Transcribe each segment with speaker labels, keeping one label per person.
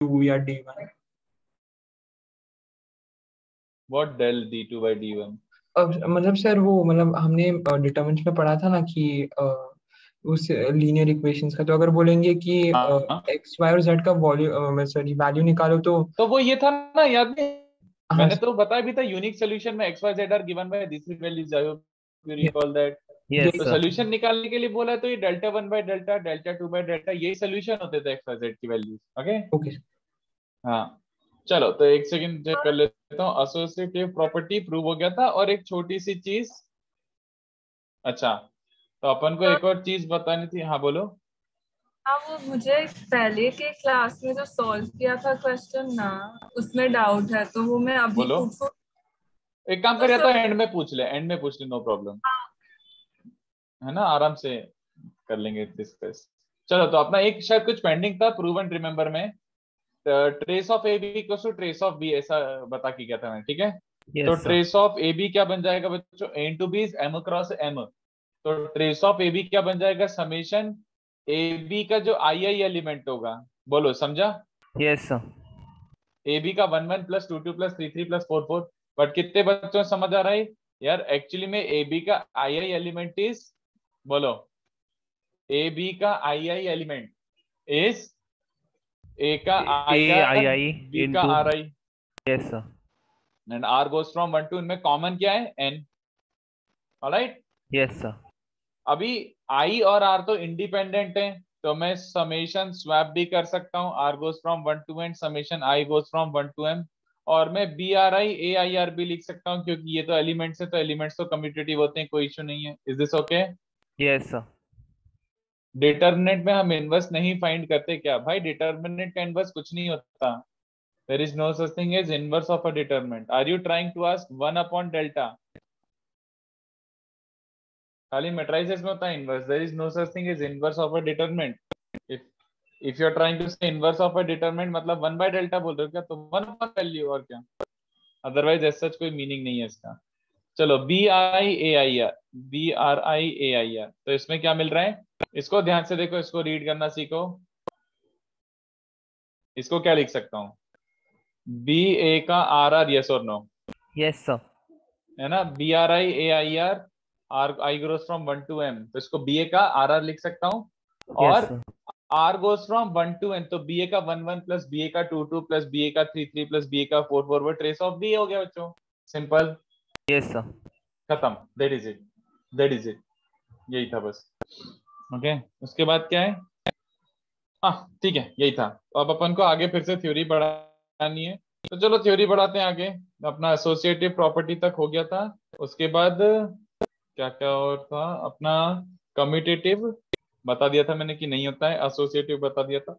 Speaker 1: D2 या D1?
Speaker 2: What del D2 by D1?
Speaker 1: अब मतलब सर वो मतलब हमने डिटरमिनेंट्स में पढ़ा था ना कि उस लीनियर इक्वेशंस का, तो अगर बोलेंगे कि
Speaker 2: हाँ,
Speaker 1: एक्स वाई और जेड का वैल्यू निकालो
Speaker 2: तो वो ये था ना, याद नहीं?
Speaker 1: हाँ
Speaker 2: मैंने तो बताया भी था, यूनिक सोल्यूशन में x y z are given by this values, I hope you recall that.
Speaker 3: Yes
Speaker 2: तो
Speaker 3: सर।
Speaker 2: सोल्यूशन निकालने के लिए बोला तो ये delta 1 by delta, delta 2 by delta, यही सोल्यूशन होते थे एक्स वाई जेड की वैल्यूज। Okay,
Speaker 1: okay.
Speaker 2: हाँ। चलो तो एक सेकंड चेक कर लेता हूँ। एसोसिएटिव प्रॉपर्टी प्रूव हो गया था, और एक छोटी सी चीज। अच्छा, तो अपन को एक और चीज बतानी थी। हाँ बोलो।
Speaker 4: हाँ, वो मुझे पहले के क्लास में जो सॉल्व किया था क्वेश्चन ना, उसमें डाउट है, तो वो मैं अभी
Speaker 2: बोलो,
Speaker 4: पूछूं?
Speaker 2: एक काम कर, या तो एंड में पूछ ले, एंड में पूछ ले, नो प्रॉब्लम, है ना, आराम से कर लेंगे डिस्कस। चलो, तो अपना एक शायद कुछ पेंडिंग था प्रूव एंड रिमेम्बर में, trace of A B equals to trace of B, ऐसा बता के क्या था मैं, ठीक है? तो
Speaker 3: yes sir.
Speaker 2: Trace of A B क्या बन जाएगा बच्चों? A into B is M cross M. तो ट्रेस ऑफ ए बी क्या बन जाएगा? समेशन ए बी का जो आई आई एलिमेंट होगा, बोलो समझा?
Speaker 3: Yes sir.
Speaker 2: ए बी का 1 1 प्लस 2 2 प्लस 3 3 प्लस 4 4। बट कितने बच्चों को समझ आ रहा है यार? एक्चुअली में ए बी का आई आई एलिमेंट इज, बोलो, ए बी का आई आई एलिमेंट इज ए का
Speaker 3: a
Speaker 2: i
Speaker 3: i
Speaker 2: r,
Speaker 3: i
Speaker 2: b का
Speaker 3: into.
Speaker 2: R i,
Speaker 3: yes sir.
Speaker 2: And r goes from 1 to, इनमें कॉमन क्या है? एन। Alright,
Speaker 3: yes sir.
Speaker 2: अभी आई और आर तो इंडिपेंडेंट है, तो मैं समेशन स्वैप भी कर सकता हूँ, r goes from 1 to n, summation i goes from 1 to m. और मैं b are i a i r भी लिख सकता हूँ, क्योंकि ये तो एलिमेंट्स है, तो एलिमेंट्स तो कम्यूटेटिव होते हैं, कोई इशू नहीं है। Is this okay?
Speaker 3: Yes sir.
Speaker 2: Determinant में हम इनवर्स नहीं फाइंड करते क्या भाई? डिटर्मिनेंट का इनवर्स कुछ नहीं होता। There is no such thing as inverse of a determinant. Are you trying to ask 1 upon delta? खाली मैट्रिसेस में होता है inverse. There is no such thing as inverse of a determinant. If you are trying to say inverse of a determinant, मतलब 1 by delta बोल रहे हो क्या? तो 1 अपॉन वैल्यू, और क्या? अदरवाइज एज सच कोई मीनिंग नहीं है इसका। चलो, b i a i r, B are i a i r, तो इसमें क्या मिल रहा है? इसको ध्यान से देखो, इसको रीड करना सीखो। इसको क्या लिख सकता हूँ? बी ए का r r, yes or no?
Speaker 3: Yes sir.
Speaker 2: है ना, b are i a i r, r i grows from 1 to m, तो इसको बी ए का आर आर लिख सकता हूँ।
Speaker 3: यस
Speaker 2: और
Speaker 3: sir.
Speaker 2: R goes from 1 to n, तो बी ए का 1 1 प्लस बी ए का 2 2 प्लस बी ए का 3 3 प्लस बी ए का 4 4, वो ट्रेस ऑफ बी हो गया बच्चों। Simple,
Speaker 3: yes sir.
Speaker 2: खत्म। That is it, that is it, यही था बस। ओके, उसके बाद क्या है? हाँ ठीक है, यही था। तो अब अपन को आगे फिर से थ्योरी बढ़ानी है, तो चलो थ्योरी बढ़ाते हैं आगे। अपना एसोसिएटिव प्रॉपर्टी तक हो गया था। उसके बाद क्या क्या और था अपना? कम्यूटेटिव बता दिया था मैंने कि नहीं होता है, एसोसिएटिव बता दिया था,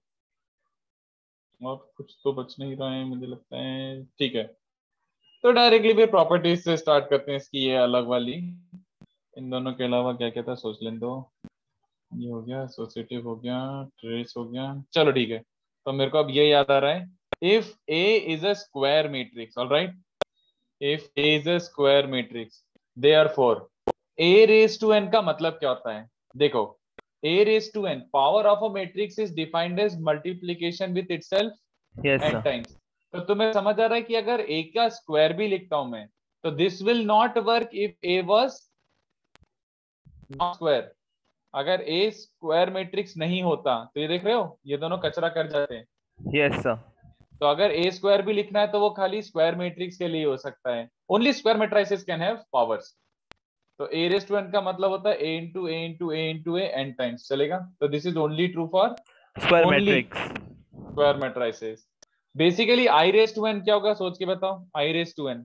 Speaker 2: और कुछ तो बच नहीं रहा है मुझे लगता है। ठीक है, तो डायरेक्टली फिर प्रॉपर्टीज से स्टार्ट करते हैं इसकी, ये अलग वाली। इन दोनों के अलावा क्या क्या था सोच लें दो। ये हो गया, एसोसिएटिव हो गया, ट्रेस हो गया। चलो ठीक है, तो मेरे को अब ये याद आ रहा है, if A is a square matrix, alright, if A is a square matrix, therefore A raise to n का मतलब क्या होता है? देखो, A raise to n, power of a matrix is defined as multiplication with itself
Speaker 3: yes
Speaker 2: n
Speaker 3: sir.
Speaker 2: Times. तो तुम्हें समझ आ रहा है कि अगर ए का स्क्वायर भी लिखता हूं मैं, तो this will not work if A was not square. अगर ए स्क्वायर मैट्रिक्स नहीं होता, तो ये देख रहे हो, ये दोनों कचरा कर जाते हैं।
Speaker 3: Yes sir.
Speaker 2: तो अगर ए स्क्वायर भी लिखना है, तो वो खाली स्क्वायर मैट्रिक्स के लिए हो सकता है। Only square matrices can have powers. तो ए रेस टू एन का मतलब होता है A into A into A into A n times, चलेगा? तो this is only true for
Speaker 3: square
Speaker 2: only
Speaker 3: matrix.
Speaker 2: Square matrices. Basically I raise to n क्या होगा, सोच के बताओ। I raise to n,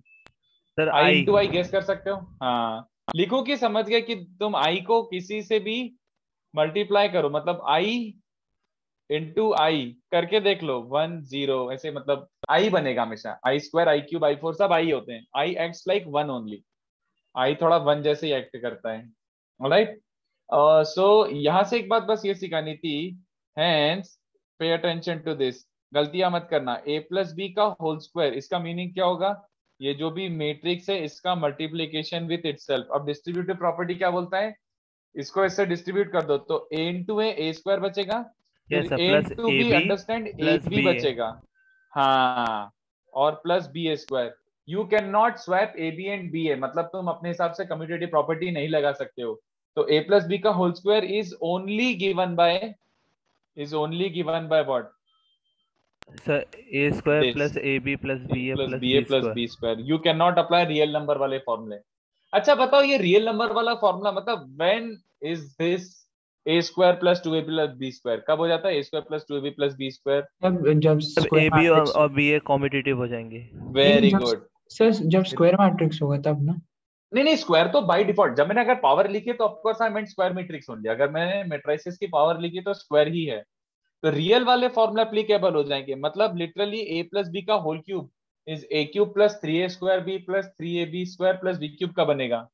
Speaker 3: sir
Speaker 2: I
Speaker 3: I.
Speaker 2: Into I guess कर सकते हो? हाँ, लिखो कि समझ गए कि तुम आई को किसी से भी मल्टीप्लाई करो, मतलब आई इंटू आई करके देख लो, 1 0 ऐसे, मतलब आई बनेगा हमेशा। आई स्क्वायर, आई क्यूब, आई फोर सब आई होते हैं। आई एक्ट्स लाइक वन ओनली, आई थोड़ा वन जैसे ही एक्ट करता है। ऑलराइट, सो यहाँ से एक बात बस ये सिखानी थी, हैंस पे अटेंशन टू दिस, गलतियां मत करना। ए प्लस बी का होल स्क्वायर, इसका मीनिंग क्या होगा? ये जो भी मैट्रिक्स है, इसका मल्टीप्लीकेशन विथ इटसेल्फ। अब डिस्ट्रीब्यूटिव प्रॉपर्टी क्या बोलता है? इसको इससे डिस्ट्रीब्यूट कर दो, तो ए इंटू ए स्क्वायर बचेगा, फिर
Speaker 3: yes sir,
Speaker 2: A
Speaker 3: plus
Speaker 2: into
Speaker 3: A
Speaker 2: B,
Speaker 3: B
Speaker 2: understand, A
Speaker 3: plus
Speaker 2: B
Speaker 3: B A.
Speaker 2: बचेगा। हाँ, और plus B A square. You can not swap A B and B A, मतलब तुम अपने हिसाब से कम्यूटेटिव प्रॉपर्टी नहीं लगा सकते हो। तो ए प्लस बी का whole square is only given by what?
Speaker 3: Sir a square
Speaker 2: this,
Speaker 3: plus A b plus
Speaker 2: A
Speaker 3: b a
Speaker 2: plus
Speaker 3: plus
Speaker 2: B A
Speaker 3: b
Speaker 2: plus
Speaker 3: square.
Speaker 2: B square. You can not apply real number वाले फॉर्मूले। अच्छा बताओ, ये real number वाला formula मतलब when is this a square plus two a plus B square, कब हो जाता है a square plus two A b plus B square?
Speaker 1: जब जब
Speaker 3: तब
Speaker 1: स्क्वायर
Speaker 3: ए बी
Speaker 1: मैट्रिक्स,
Speaker 3: और बी ए कॉम्पिटिटिव हो जाएंगे।
Speaker 1: नहीं
Speaker 2: वेरी
Speaker 1: जब,
Speaker 2: गुड।
Speaker 1: सर जब स्क्वायर मैट्रिक्स होगा तब ना।
Speaker 2: नहीं नहीं, स्क्वायर तो बाय डिफॉल्ट, जब मैंने अगर पावर लिखी है तो of course I meant square matrix only. अगर मैंने मैट्रिसेस की पावर लिखी तो स्क्वायर ही है। तो रियल वाले फॉर्मूला एप्लीकेबल हो जाएंगे, मतलब लिटरली ए प्लस बी का whole cube is a cube plus three a square b plus three a b square plus b cube का बनेगा,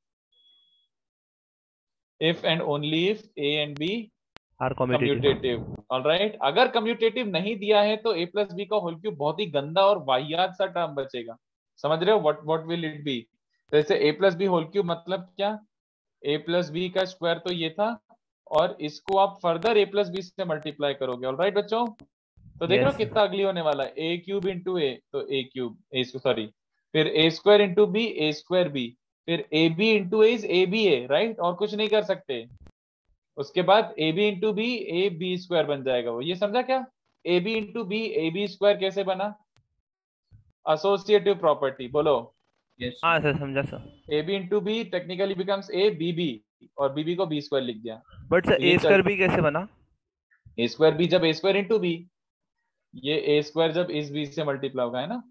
Speaker 2: if and only if A and B
Speaker 3: are competitive.
Speaker 2: Commutative. Alright, अगर commutative नहीं दिया है तो ए plus B का whole cube बहुत ही गंदा और वाहियात सा टर्म बचेगा। समझ रहे हो? What will it be? जैसे ए प्लस बी होल क्यूब मतलब क्या? ए प्लस बी का स्क्वायर तो ये था, और इसको आप फर्दर ए प्लस बी से मल्टीप्लाई करोगे। ऑलराइट बच्चों, तो देख रहे हो
Speaker 3: यस
Speaker 2: कितना अगली होने वाला है। ए क्यूब इंटू ए, तो ए क्यूब ए, सॉरी, फिर a square into B, A square b, फिर a B into a is A b a, right, और कुछ नहीं कर सकते। उसके बाद a B into B, A b square बन जाएगा वो। ये समझा क्या? A B into B, A b square कैसे बना? एसोसिएटिव प्रॉपर्टी, बोलो।
Speaker 5: यस
Speaker 3: हाँ सर, समझा sir.
Speaker 2: A B into b technically becomes a B b, और बी बी को बी स्क्वायर लिख दिया।
Speaker 3: बट सर
Speaker 2: तो ये
Speaker 3: ए स्क्वायर बी कैसे बना?
Speaker 2: ए स्क्वायर बी जब ए स्क्वायर इंटू बी, ये ए स्क्वायर जब इस बी से मल्टीप्लाई होगा, है ना।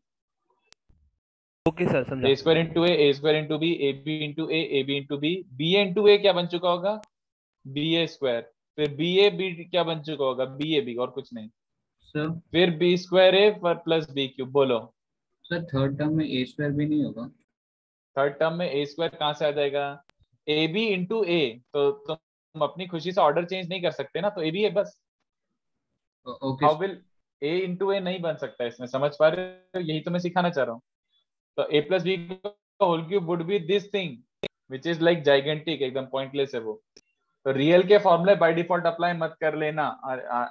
Speaker 3: ओके सर, समझा।
Speaker 2: A square into A square into B, A B into A B into B A into A क्या बन चुका होगा? बी ए स्क्वायर। फिर बी ए बी क्या बन चुका होगा? बी ए बी, और कुछ नहीं।
Speaker 5: सर।
Speaker 2: फिर बी स्क्वायर ए प्लस बी क्यूब, बोलो।
Speaker 5: सर थर्ड टर्म में ए स्क्वायर भी नहीं होगा?
Speaker 2: थर्ड टर्म में ए स्क्वायर कहाँ से आ जाएगा? ए बी इंटू ए, तो तुम अपनी खुशी से ऑर्डर चेंज नहीं कर सकते ना, तो ए बी है बस।
Speaker 5: Okay
Speaker 2: how will A into A नहीं बन सकता इसमें, समझ पा रहे हो? यही तो मैं सिखाना चाह रहा हूँ। तो ए plus B whole cube would be this thing which is like gigantic, एकदम पॉइंटलेस है वो। तो रियल के फॉर्मूले बाय डिफॉल्ट अप्लाई मत कर लेना।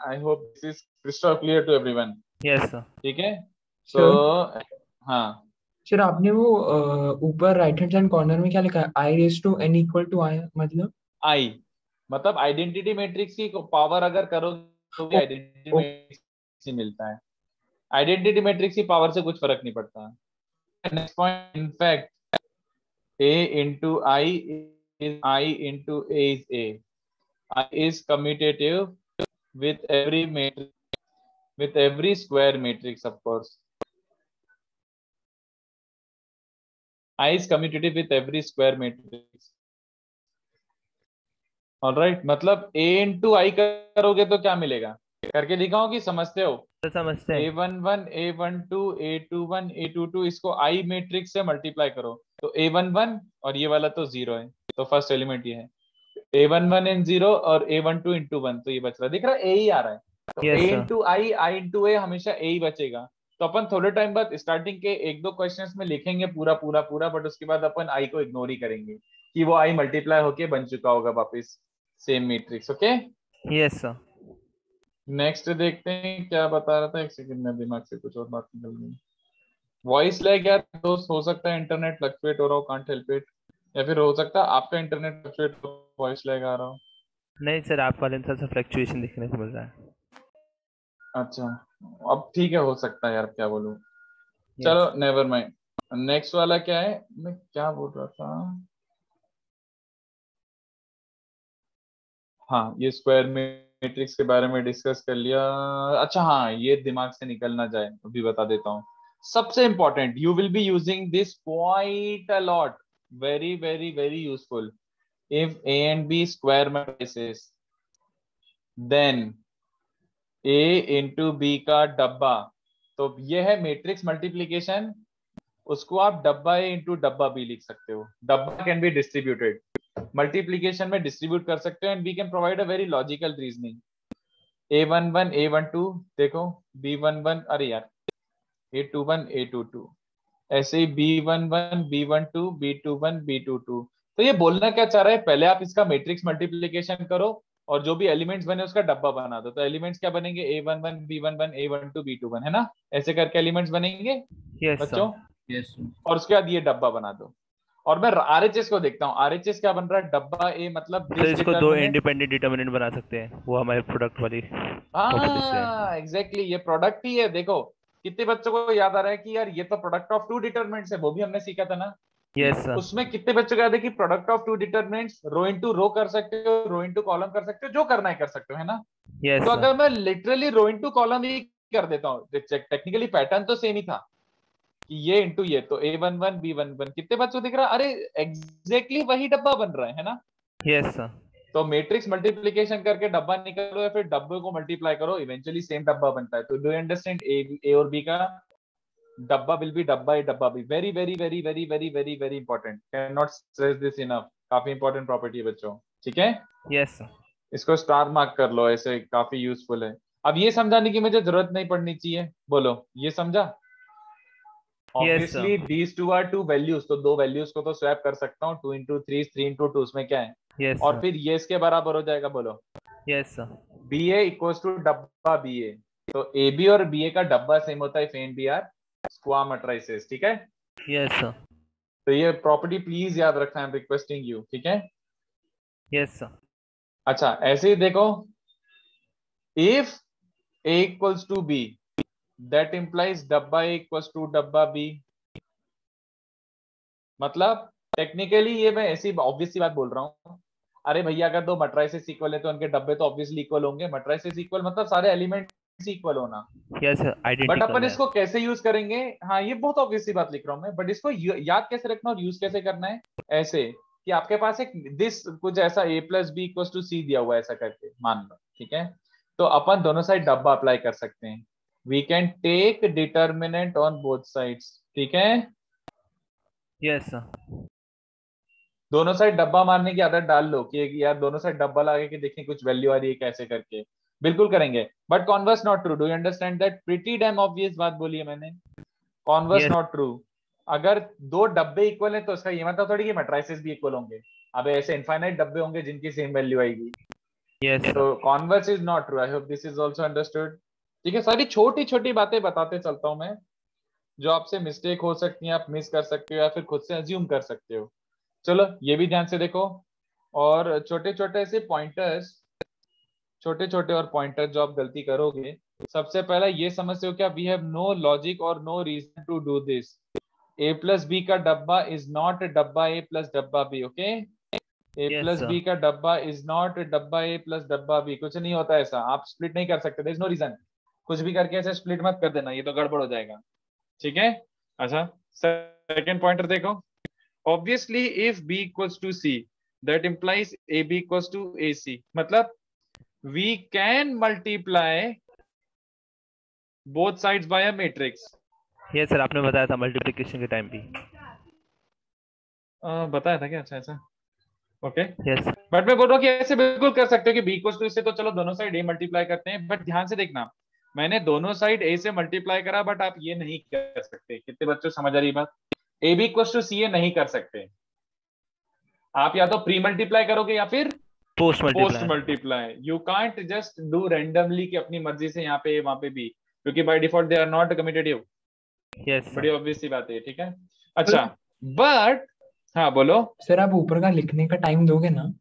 Speaker 2: I hope this is crystal clear to everyone.
Speaker 3: Yes sir.
Speaker 2: ठीक है, तो हाँ
Speaker 1: सर आपने वो ऊपर राइट हैंड साइड कॉर्नर में क्या लिखा है? I raise to N equal to I, मतलब
Speaker 2: आई मतलब आइडेंटिटी मैट्रिक्स की पावर अगर करोगे तो आइडेंटिटी मैट्रिक्स ही मिलता है। आइडेंटिटी मैट्रिक्स की पावर से कुछ फर्क नहीं पड़ता। Next point, in fact a into I is I into A is A. I is commutative with every matrix, with every square matrix, of course. I is commutative with every square matrix. All right, मतलब A into I करोगे तो क्या मिलेगा? करके दिखाओ कि समझते हो?
Speaker 3: सर समझते हैं।
Speaker 2: A11, A12, A21, A22, इसको I मैट्रिक्स से मल्टीप्लाई करो तो A11, और ये वाला तो 0 है, तो फर्स्ट एलिमेंट ये है। A11 इन 0 और A12 इंटू 1, तो ये बच रहा है, दिख रहा है A ही आ रहा है। तो
Speaker 3: Yes,
Speaker 2: A
Speaker 3: sir.
Speaker 2: Into I into A हमेशा A ही बचेगा। तो अपन थोड़े टाइम बाद स्टार्टिंग के एक दो क्वेश्चंस में लिखेंगे पूरा पूरा पूरा, बट उसके बाद अपन I को इग्नोर ही करेंगे कि वो I मल्टीप्लाई होके बन चुका होगा वापस same matrix. Okay,
Speaker 3: yes sir.
Speaker 2: Next देखते हैं क्या बता रहा था। एक सेकंड में दिमाग से कुछ और बात निकल गई। वॉइस लैग यार दोस्त, हो सकता है इंटरनेट फ्लक्चुएट हो रहा हो, कांट हेल्प इट, या फिर हो सकता है आपका इंटरनेट फ्लक्चुएट हो, वॉइस लैग आ रहा हो।
Speaker 3: नहीं सर, आप वाले में थोड़ा सा फ्लक्चुएशन दिखने को मिल रहा है।
Speaker 2: अच्छा, अब ठीक है, हो सकता है यार, क्या बोलूं। चलो नेवर माइंड। नेक्स्ट वाला क्या है, मैं क्या बोल रहा था? हाँ, ये स्क्वायर मैट्रिक्स के बारे में डिस्कस कर लिया। अच्छा हाँ, ये दिमाग से निकल ना जाए अभी बता देता हूँ। सबसे important, you will be using this quite a lot, very very very useful. If A and b square matrices, then a into b का डब्बा, तो ये है मैट्रिक्स मल्टीप्लीकेशन, उसको आप डब्बा ए इंटू डब्बा बी लिख सकते हो। डब्बा कैन बी डिस्ट्रीब्यूटेड, मल्टीप्लीकेशन में डिस्ट्रीब्यूट कर सकते हो, and we can provide a very logical reasoning. A11 A12 देखो, B11, अरे यार A21 A22, ऐसे ही B11 B12 B21 B22। तो ये बोलना क्या चाह रहा है, पहले आप इसका मैट्रिक्स मल्टीप्लीकेशन करो, और जो भी एलिमेंट्स बने उसका डब्बा बना दो। तो एलिमेंट्स क्या बनेंगे, A11 B11 A12 B21, है ना, ऐसे करके एलिमेंट्स बनेंगे
Speaker 3: यस
Speaker 2: बच्चों।
Speaker 3: सर।
Speaker 5: Yes sir.
Speaker 2: और उसके बाद ये डब्बा बना दो। और मैं RHS को देखता हूँ, RHS क्या बन रहा है, डब्बा A मतलब
Speaker 3: सर
Speaker 2: दिस
Speaker 3: इसको दो
Speaker 2: डिटर्मिनेंट।
Speaker 3: इंडिपेंडेंट डिटर्मिनेंट बना सकते हैं, वो हमारे प्रोडक्ट वाली प्रॉपर्टी से है।
Speaker 2: हाँ एग्जैक्टली, ये प्रोडक्ट ही है। देखो कितने बच्चों को याद आ रहा है कि यार ये तो प्रोडक्ट ऑफ टू डिटरमिनेंट्स है, वो भी हमने सीखा था ना।
Speaker 3: Yes sir.
Speaker 2: उसमें कितने बच्चों को याद है कि product of two determinants row into row कर सकते हो, रो इनटू कॉलम कर सकते हो, जो करना है कर सकते हो, है ना।
Speaker 3: यस
Speaker 2: तो
Speaker 3: सर।
Speaker 2: अगर मैं लिटरली रो इनटू कॉलम ही कर देता हूँ, टेक्निकली पैटर्न तो सेम ही था कि ये इंटू ये, तो A11 B11 कितने बच्चों दिख रहा है, अरे एग्जैक्टली वही डब्बा बन रहा है ना।
Speaker 3: Yes sir.
Speaker 2: तो मैट्रिक्स मल्टीप्लिकेशन करके डब्बा निकालो या फिर डब्बे को मल्टीप्लाई करो, इवेंचुअली सेम डब्बा बनता है। तो डू यू अंडरस्टैंड, ए और बी का डब्बा विल बी डब्बा ए डब्बा b. Very very very very very very very important, can not stress this enough, काफी इंपॉर्टेंट प्रॉपर्टी है बच्चों, ठीक है।
Speaker 3: Yes sir.
Speaker 2: इसको स्टार मार्क कर लो, ऐसे काफी यूजफुल है। अब ये समझाने की मुझे जरूरत नहीं पड़नी चाहिए, बोलो ये समझा।
Speaker 3: Yes
Speaker 2: obviously
Speaker 3: sir.
Speaker 2: These two are two values, तो दो वैल्यूज को तो स्वैप कर सकता हूँ, 2 into 3 3 into 2, उसमें क्या है।
Speaker 3: यस
Speaker 2: और
Speaker 3: सर।
Speaker 2: फिर ये इसके बराबर हो जाएगा, बोलो
Speaker 3: yes sir.
Speaker 2: B a equals to डब्बा बी ए। तो ए बी और बी ए का डब्बा सेम होता है if A and B are square matrices, ठीक है।
Speaker 3: Yes sir.
Speaker 2: तो ये प्रॉपर्टी प्लीज याद रखना, आई एम रिक्वेस्टिंग यू, ठीक है।
Speaker 3: Yes sir.
Speaker 2: अच्छा ऐसे ही देखो, if a equals to b that implies डब्बा ए इक्वल्स टू डब्बा बी। मतलब टेक्निकली ये मैं ऐसी ऑब्वियस सी बात बोल रहा हूँ। अरे भैया अगर दो मैट्रिसेस इक्वल है तो उनके डब्बे तो ऑब्वियसली इक्वल होंगे। मैट्रिसेस इक्वल मतलब सारे एलिमेंट्स इक्वल होना।
Speaker 3: यस सर,
Speaker 2: बट
Speaker 3: आइडेंटिकल
Speaker 2: अपन
Speaker 3: है।
Speaker 2: इसको कैसे यूज करेंगे, हाँ ये बहुत ऑब्वियस सी बात लिख रहा हूं मैं, बट इसको याद कैसे रखना और यूज कैसे करना है, ऐसे कि आपके पास एक दिस कुछ ऐसा a plus B equal to C दिया हुआ है, ऐसा करके मान लो, ठीक है। तो अपन दोनों साइड डब्बा अप्लाई कर सकते हैं। We can take determinant on both sides, ठीक है।
Speaker 3: Yes sir.
Speaker 2: दोनों साइड डब्बा मारने की आदत डाल लो कि यार दोनों साइड डब्बा लगा के देखें कुछ वैल्यू आ रही है कैसे करके, बिल्कुल करेंगे। But converse not true, do you understand that, pretty dam obvious बात बोली है मैंने, कॉन्वर्स
Speaker 3: यस
Speaker 2: नॉट ट्रू। अगर दो डब्बे इक्वल है तो उसका ये मतलब थोड़ी कि मैट्रिसेस भी इक्वल होंगे। अब ऐसे इनफाइनाइट डब्बे होंगे जिनकी सेम वैल्यू आएगी।
Speaker 3: Yes sir.
Speaker 2: तो converse is not true, I hope this is also understood, ठीक है। सारी छोटी छोटी बातें बताते चलता हूं मैं, जो आपसे मिस्टेक हो सकती है, आप मिस कर सकते हो या फिर खुद से अज्यूम कर सकते हो। चलो ये भी ध्यान से देखो। और छोटे छोटे ऐसे पॉइंटर्स, छोटे छोटे और पॉइंटर जो आप गलती करोगे, सबसे पहला ये समझते हो क्या, वी हैव नो लॉजिक और no reason to do this. A plus B का डब्बा इज नॉट डब्बा ए प्लस डब्बा b, okay. A
Speaker 3: yes
Speaker 2: plus
Speaker 3: sir.
Speaker 2: B का डब्बा इज नॉट डब्बा ए प्लस डब्बा बी, कुछ नहीं होता ऐसा, आप स्प्लिट नहीं कर सकते, देयर इज नो रीजन। कुछ भी करके ऐसे स्प्लिट मत कर देना, ये तो गड़बड़ हो जाएगा, ठीक है। अच्छा सेकंड पॉइंटर देखो, obviously if B equals to C that implies A B equals to A C. मतलब we can multiply both sides by a matrix.
Speaker 3: Yes sir, आपने बताया था मल्टीप्लिकेशन के टाइम भी।
Speaker 2: बताया था क्या, अच्छा ऐसा, ओके।
Speaker 3: Yes sir.
Speaker 2: बट मैं बोल रहा हूँ कि ऐसे बिल्कुल कर सकते हो कि बी इक्वल्स टू इससे, तो चलो दोनों साइड ए मल्टीप्लाई करते हैं, बट ध्यान से देखना मैंने दोनों साइड ए से मल्टीप्लाई करा, बट आप ये नहीं कर सकते। कितने बच्चों समझ आ रही बात, ए बी इक्वल्स टू सी ए नहीं कर सकते। आप या तो प्री मल्टीप्लाई करोगे या फिर
Speaker 3: post
Speaker 2: post
Speaker 3: multiply.
Speaker 2: Multiply. You can't just do randomly कि अपनी मर्जी से यहाँ पे वहां पे भी, क्योंकि by default they are not commutative.
Speaker 3: Yes
Speaker 2: बड़ी
Speaker 3: सर।
Speaker 2: ऑब्वियस सी बात है, ठीक है। अच्छा बट हाँ बोलो।
Speaker 1: सर आप ऊपर का लिखने का टाइम दोगे ना।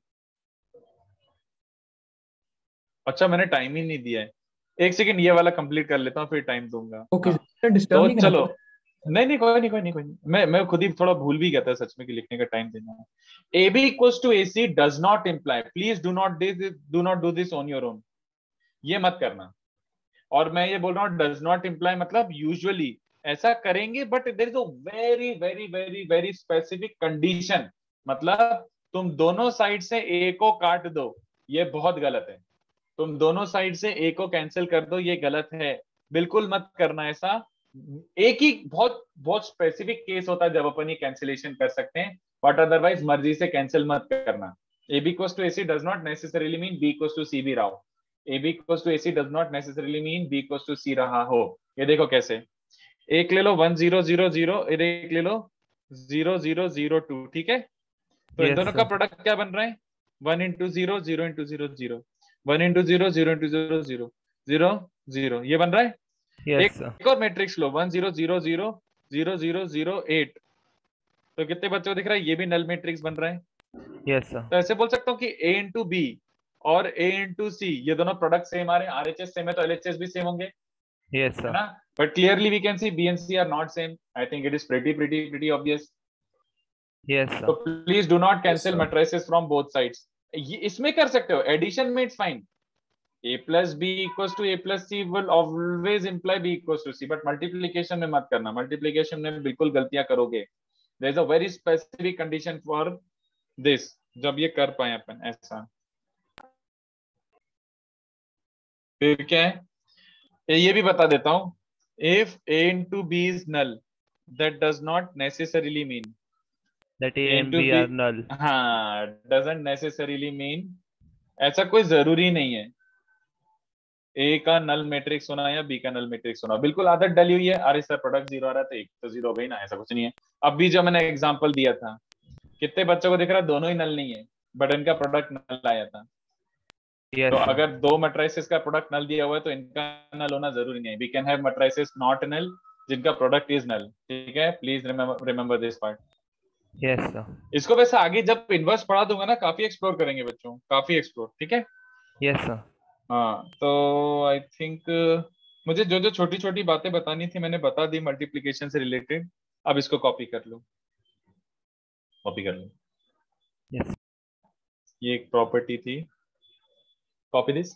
Speaker 2: अच्छा मैंने टाइम ही नहीं दिया है, एक सेकंड ये वाला कंप्लीट कर लेता हूँ फिर टाइम दूंगा।
Speaker 1: ओके
Speaker 2: हाँ,
Speaker 1: सर, डिस्टर्ब
Speaker 2: तो
Speaker 1: नहीं करना
Speaker 2: चलो,
Speaker 1: पड़ेगा।
Speaker 2: नहीं नहीं कोई नहीं कोई नहीं कोई नहीं, मैं खुद ही थोड़ा भूल भी गया था सच में कि लिखने का टाइम देना है। A B equals to A C does not imply, please do not do this on your own, ये मत करना। और मैं ये बोल रहा हूँ डज नॉट इम्प्लाई मतलब यूजुअली ऐसा करेंगे, but there is a very very very very specific condition. मतलब तुम दोनों साइड से ए को काट दो, ये बहुत गलत है। तुम दोनों साइड से ए को कैंसिल कर दो, ये गलत है, बिल्कुल मत करना ऐसा। एक ही बहुत बहुत स्पेसिफिक केस होता है जब अपन ये कैंसिलेशन कर सकते हैं, बट अदरवाइज मर्जी से कैंसिल मत करना। A B equals to A C does not necessarily mean B equals to C भी रहा हो। A B equals to A C does not necessarily mean B equals to C रहा हो। ये देखो कैसे, एक ले लो 1 0 0 0, एक ले लो 0 0 0 2, ठीक है। तो इन
Speaker 3: यस
Speaker 2: दोनों का
Speaker 3: सर।
Speaker 2: प्रोडक्ट क्या बन रहा है, 1 into 0 0 into 0 0। 1 इंटू 0, 0 इंटू 0, 0, 0, 0, ये बन रहा है।
Speaker 3: Yes sir.
Speaker 2: एक और मैट्रिक्स लो, 1 0 0 0 0 0 0 8, तो कितने बच्चों को दिख रहा है, ये भी नल मैट्रिक्स बन रहा है।
Speaker 3: Yes sir.
Speaker 2: तो ऐसे बोल सकता हूँ कि A इंटू बी और A इंटू सी, ये दोनों प्रोडक्ट सेम आ रहे हैं, RHS सेम है तो LHS भी सेम होंगे,
Speaker 3: यस
Speaker 2: है
Speaker 3: सर।
Speaker 2: ना। But clearly we can see B and C are not same. I think it is pretty obvious।
Speaker 3: Yes
Speaker 2: तो
Speaker 3: sir.
Speaker 2: Please do not cancel
Speaker 1: sir.
Speaker 2: Matrices from both sides. ये इसमें कर सकते हो, addition में it's fine, A plus B equals to A plus C will always imply B equals to C, but multiplication में मत करना, multiplication में बिल्कुल गलतियां करोगे। There is a very specific condition for this, जब ये कर पाए अपन ऐसा। फिर क्या है, ये भी बता देता हूँ, if A into B is null, that does not necessarily mean
Speaker 3: that A
Speaker 2: A
Speaker 3: and
Speaker 2: into
Speaker 3: B
Speaker 2: B,
Speaker 3: are null.
Speaker 2: हाँ, doesn't necessarily mean, ऐसा कोई जरूरी नहीं है ए का नल मैट्रिक्स होना या बी का नल मैट्रिक्स होना। बिल्कुल आदत डली हुई है, अरे सर प्रोडक्ट जीरो आ रहा है तो एक तो जीरो हो गई ना, ऐसा कुछ नहीं है। अब भी जो मैंने एग्जांपल दिया था, कितने बच्चों को दिख रहा है दोनों ही नल नहीं है, बट इनका प्रोडक्ट नल आया था।
Speaker 3: यस
Speaker 2: तो
Speaker 3: सर।
Speaker 2: अगर दो मैट्रिसेस का प्रोडक्ट नल दिया हुआ है तो इनका नल होना जरूरी नहीं है। We can have matrices not null जिनका प्रोडक्ट इज नल, ठीक है। Please remember this part.
Speaker 3: Yes sir.
Speaker 2: इसको वैसे आगे जब इनवर्स पढ़ा दूंगा ना, काफी एक्सप्लोर करेंगे बच्चों, काफी एक्सप्लोर, ठीक है।
Speaker 3: Yes sir.
Speaker 2: हाँ तो आई थिंक मुझे जो जो छोटी छोटी बातें बतानी थी मैंने बता दी मल्टीप्लिकेशन से रिलेटेड। अब इसको कॉपी कर लो, कॉपी कर लो।
Speaker 3: यस।
Speaker 2: ये एक प्रॉपर्टी थी, copy this.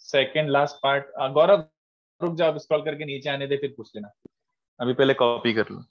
Speaker 2: Second last part, Gaurav रुक जाओ, स्क्रॉल करके नीचे आने दे फिर पूछ लेना, अभी पहले कॉपी कर लो।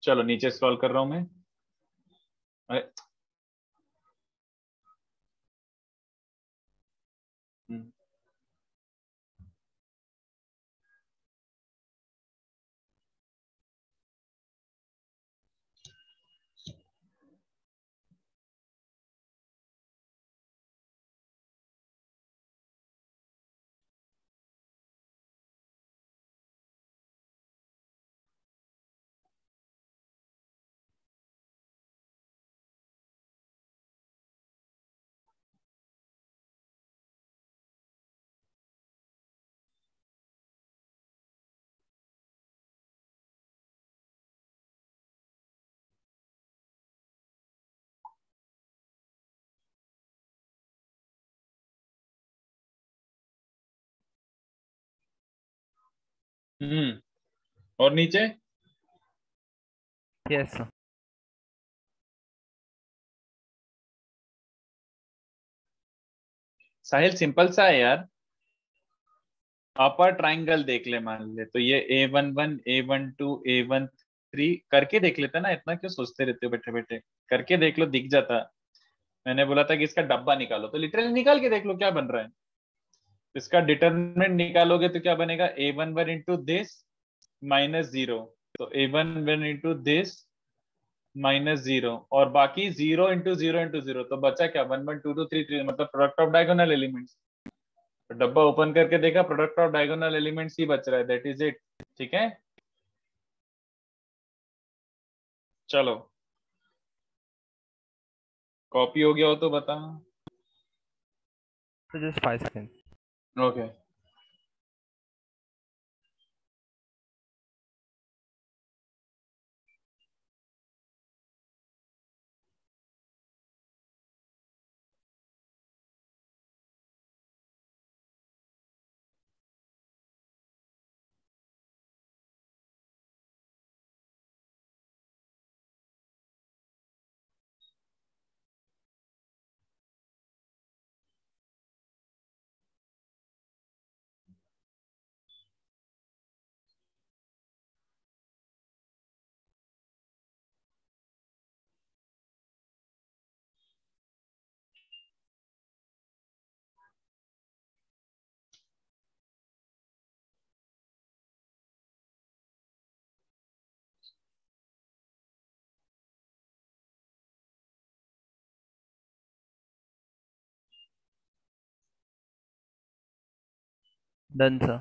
Speaker 2: चलो नीचे स्क्रॉल कर रहा हूं मैं। अरे, हम्म, और नीचे
Speaker 3: यस सर।
Speaker 2: साहिल सिंपल सा है यार। अपर ट्राइंगल देख ले, मान ले तो ये A11 A12 A13 करके देख लेते ना, इतना क्यों सोचते रहते हो बैठे बैठे, करके देख लो, दिख जाता। मैंने बोला था कि इसका डब्बा निकालो, तो लिटरली निकाल के देख लो क्या बन रहा है। इसका डिटरमिनेंट निकालोगे तो क्या बनेगा, A11 इंटू दिस माइनस 0, तो A11 इंटू दिस माइनस 0, और बाकी 0 इंटू 0 इंटू 0, तो बचा क्या 1 1 2 2 3 3, मतलब प्रोडक्ट ऑफ डायगोनल एलिमेंट्स। तो डब्बा ओपन करके देखा, प्रोडक्ट ऑफ डायगोनल एलिमेंट्स ही बच रहा है, दैट इज इट। ठीक है, चलो कॉपी हो गया हो तो बता।
Speaker 3: So just 5 seconds.
Speaker 2: Okay
Speaker 3: Done, sir.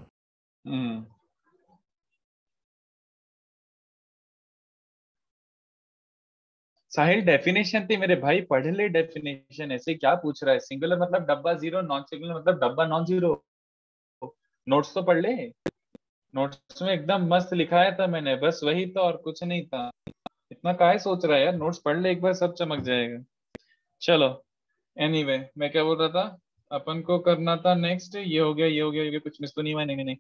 Speaker 2: साहिल डेफिनेशन थी मेरे भाई, पढ़ ले डेफिनेशन, ऐसे क्या पूछ रहा है। सिंगुलर मतलब डब्बा जीरो, नॉन सिंगुलर मतलब डब्बा नॉन जीरो। नोट्स तो पढ़ ले, नोट्स में एकदम मस्त लिखाया था मैंने, बस वही तो, और कुछ नहीं था। इतना काहे सोच रहा है यार, नोट्स पढ़ ले एक बार, सब चमक जाएगा। चलो एनीवे, मैं क्या बोल रहा था, अपन को करना था नेक्स्ट, ये हो गया ये हो गया, ये कुछ मिस तो नहीं हुआ, नहीं नहीं नहीं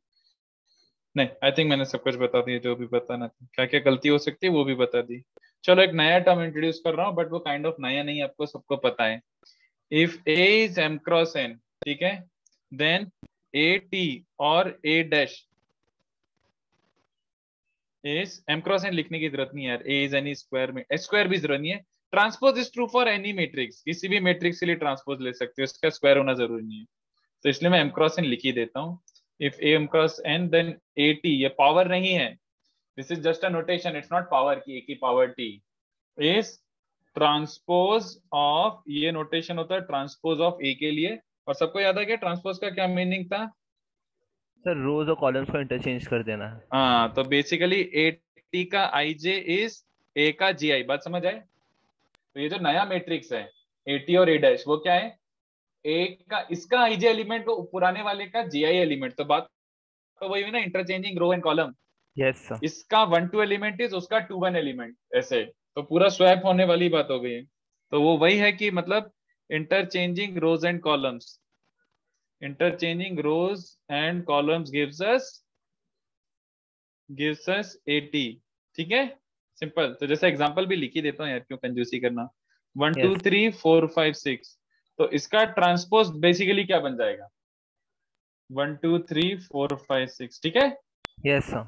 Speaker 2: नहीं, आई थिंक मैंने सब कुछ बता दिया जो भी बताना था, क्या क्या गलती हो सकती है वो भी बता दी। चलो एक नया टर्म इंट्रोड्यूस कर रहा हूँ, बट वो काइंड ऑफ नया नहीं, आपको सबको पता है। If A is M cross N, ठीक है, देन AT और A dash is M cross N, लिखने की जरूरत नहीं है यार, A इज एनी स्क्वायर में, S स्क्वायर भी जरूरत नहीं है। Transpose is true for any matrix, किसी भी मैट्रिक्स के लिए ट्रांसपोज ले सकते हो, इसका स्क्वायर होना जरूरी नहीं है, तो इसलिए मैं M क्रॉस N लिख ही देता हूँ। If A M cross N then AT, ये पावर नहीं है, this is just a notation, it's not power की A की power T is transpose of, ये नोटेशन होता है ट्रांसपोज ऑफ A के लिए। और सबको याद आ गया ट्रांसपोज का क्या मीनिंग था।
Speaker 3: सर रोज और कॉलम्स को इंटरचेंज कर देना है।
Speaker 2: हाँ, तो बेसिकली AT का IJ इज A का GI, बात समझ आए। तो ये जो नया मैट्रिक्स है AT और A डैश, वो क्या है, A का, इसका IJ एलिमेंट को पुराने वाले का GI एलिमेंट, तो बात तो वही हुई ना, interchanging row and column.
Speaker 3: Yes sir.
Speaker 2: इसका 1 2 एलिमेंट इज उसका 2 1 एलिमेंट, ऐसे तो पूरा स्वैप होने वाली बात हो गई। तो वो वही है कि मतलब interchanging rows and columns, interchanging rows and columns gives us AT। ठीक है, सिंपल। तो जैसे एग्जांपल भी लिख ही देता हूँ यार, क्यों कंजूसी करना। 1 2
Speaker 3: Yes.
Speaker 2: 3 4 5 6, तो इसका ट्रांसपोज बेसिकली क्या बन जाएगा, 1 2 3 4 5 6, ठीक है।
Speaker 3: Yes sir.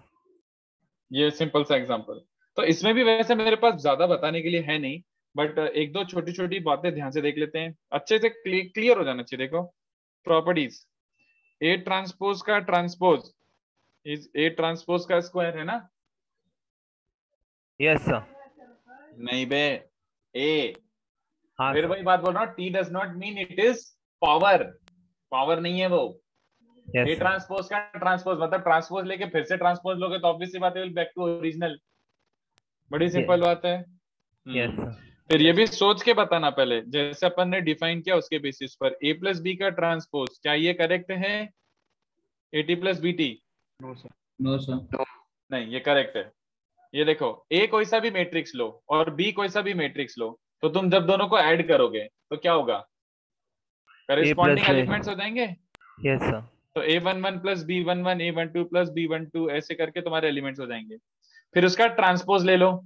Speaker 2: ये सिंपल सा एग्जांपल। तो इसमें भी वैसे मेरे पास ज्यादा बताने के लिए है नहीं, बट एक दो छोटी छोटी बातें ध्यान से देख लेते हैं, अच्छे से क्लियर हो जाना चाहिए। देखो प्रॉपर्टीज, A ट्रांसपोज का ट्रांसपोज इज A ट्रांसपोज का स्क्वायर, है ना।
Speaker 3: Yes sir.
Speaker 2: नहीं बे, A,
Speaker 3: हाँ
Speaker 2: फिर
Speaker 3: सर।
Speaker 2: वही बात बोल रहा हूँ, T does not mean it is power, power नहीं है वो।
Speaker 3: Yes
Speaker 2: A
Speaker 3: sir.
Speaker 2: ट्रांसपोज का ट्रांसपोज मतलब ट्रांसपोज लेके फिर से ट्रांसपोज लोगे तो ऑब्वियसली बात है, बैक टू ओरिजिनल, बड़ी सिंपल बात है।
Speaker 3: Yes sir.
Speaker 2: फिर ये भी सोच के बताना पहले, जैसे अपन ने डिफाइन किया उसके बेसिस पर, A प्लस बी का ट्रांसपोज, क्या ये करेक्ट है AT plus BT।
Speaker 1: No sir.
Speaker 5: No sir.
Speaker 2: नहीं, ये करेक्ट है। ये देखो, A कोई सा भी मैट्रिक्स लो और B कोई सा भी मैट्रिक्स लो, तो तुम जब दोनों को ऐड करोगे तो क्या होगा, करेस्पॉन्डिंग
Speaker 3: A+B।
Speaker 2: एलिमेंट्स हो जाएंगे।
Speaker 3: Yes sir.
Speaker 2: तो A11 plus B11, A12 plus B12, ऐसे करके तुम्हारे एलिमेंट्स हो जाएंगे। फिर उसका ट्रांसपोज ले लो,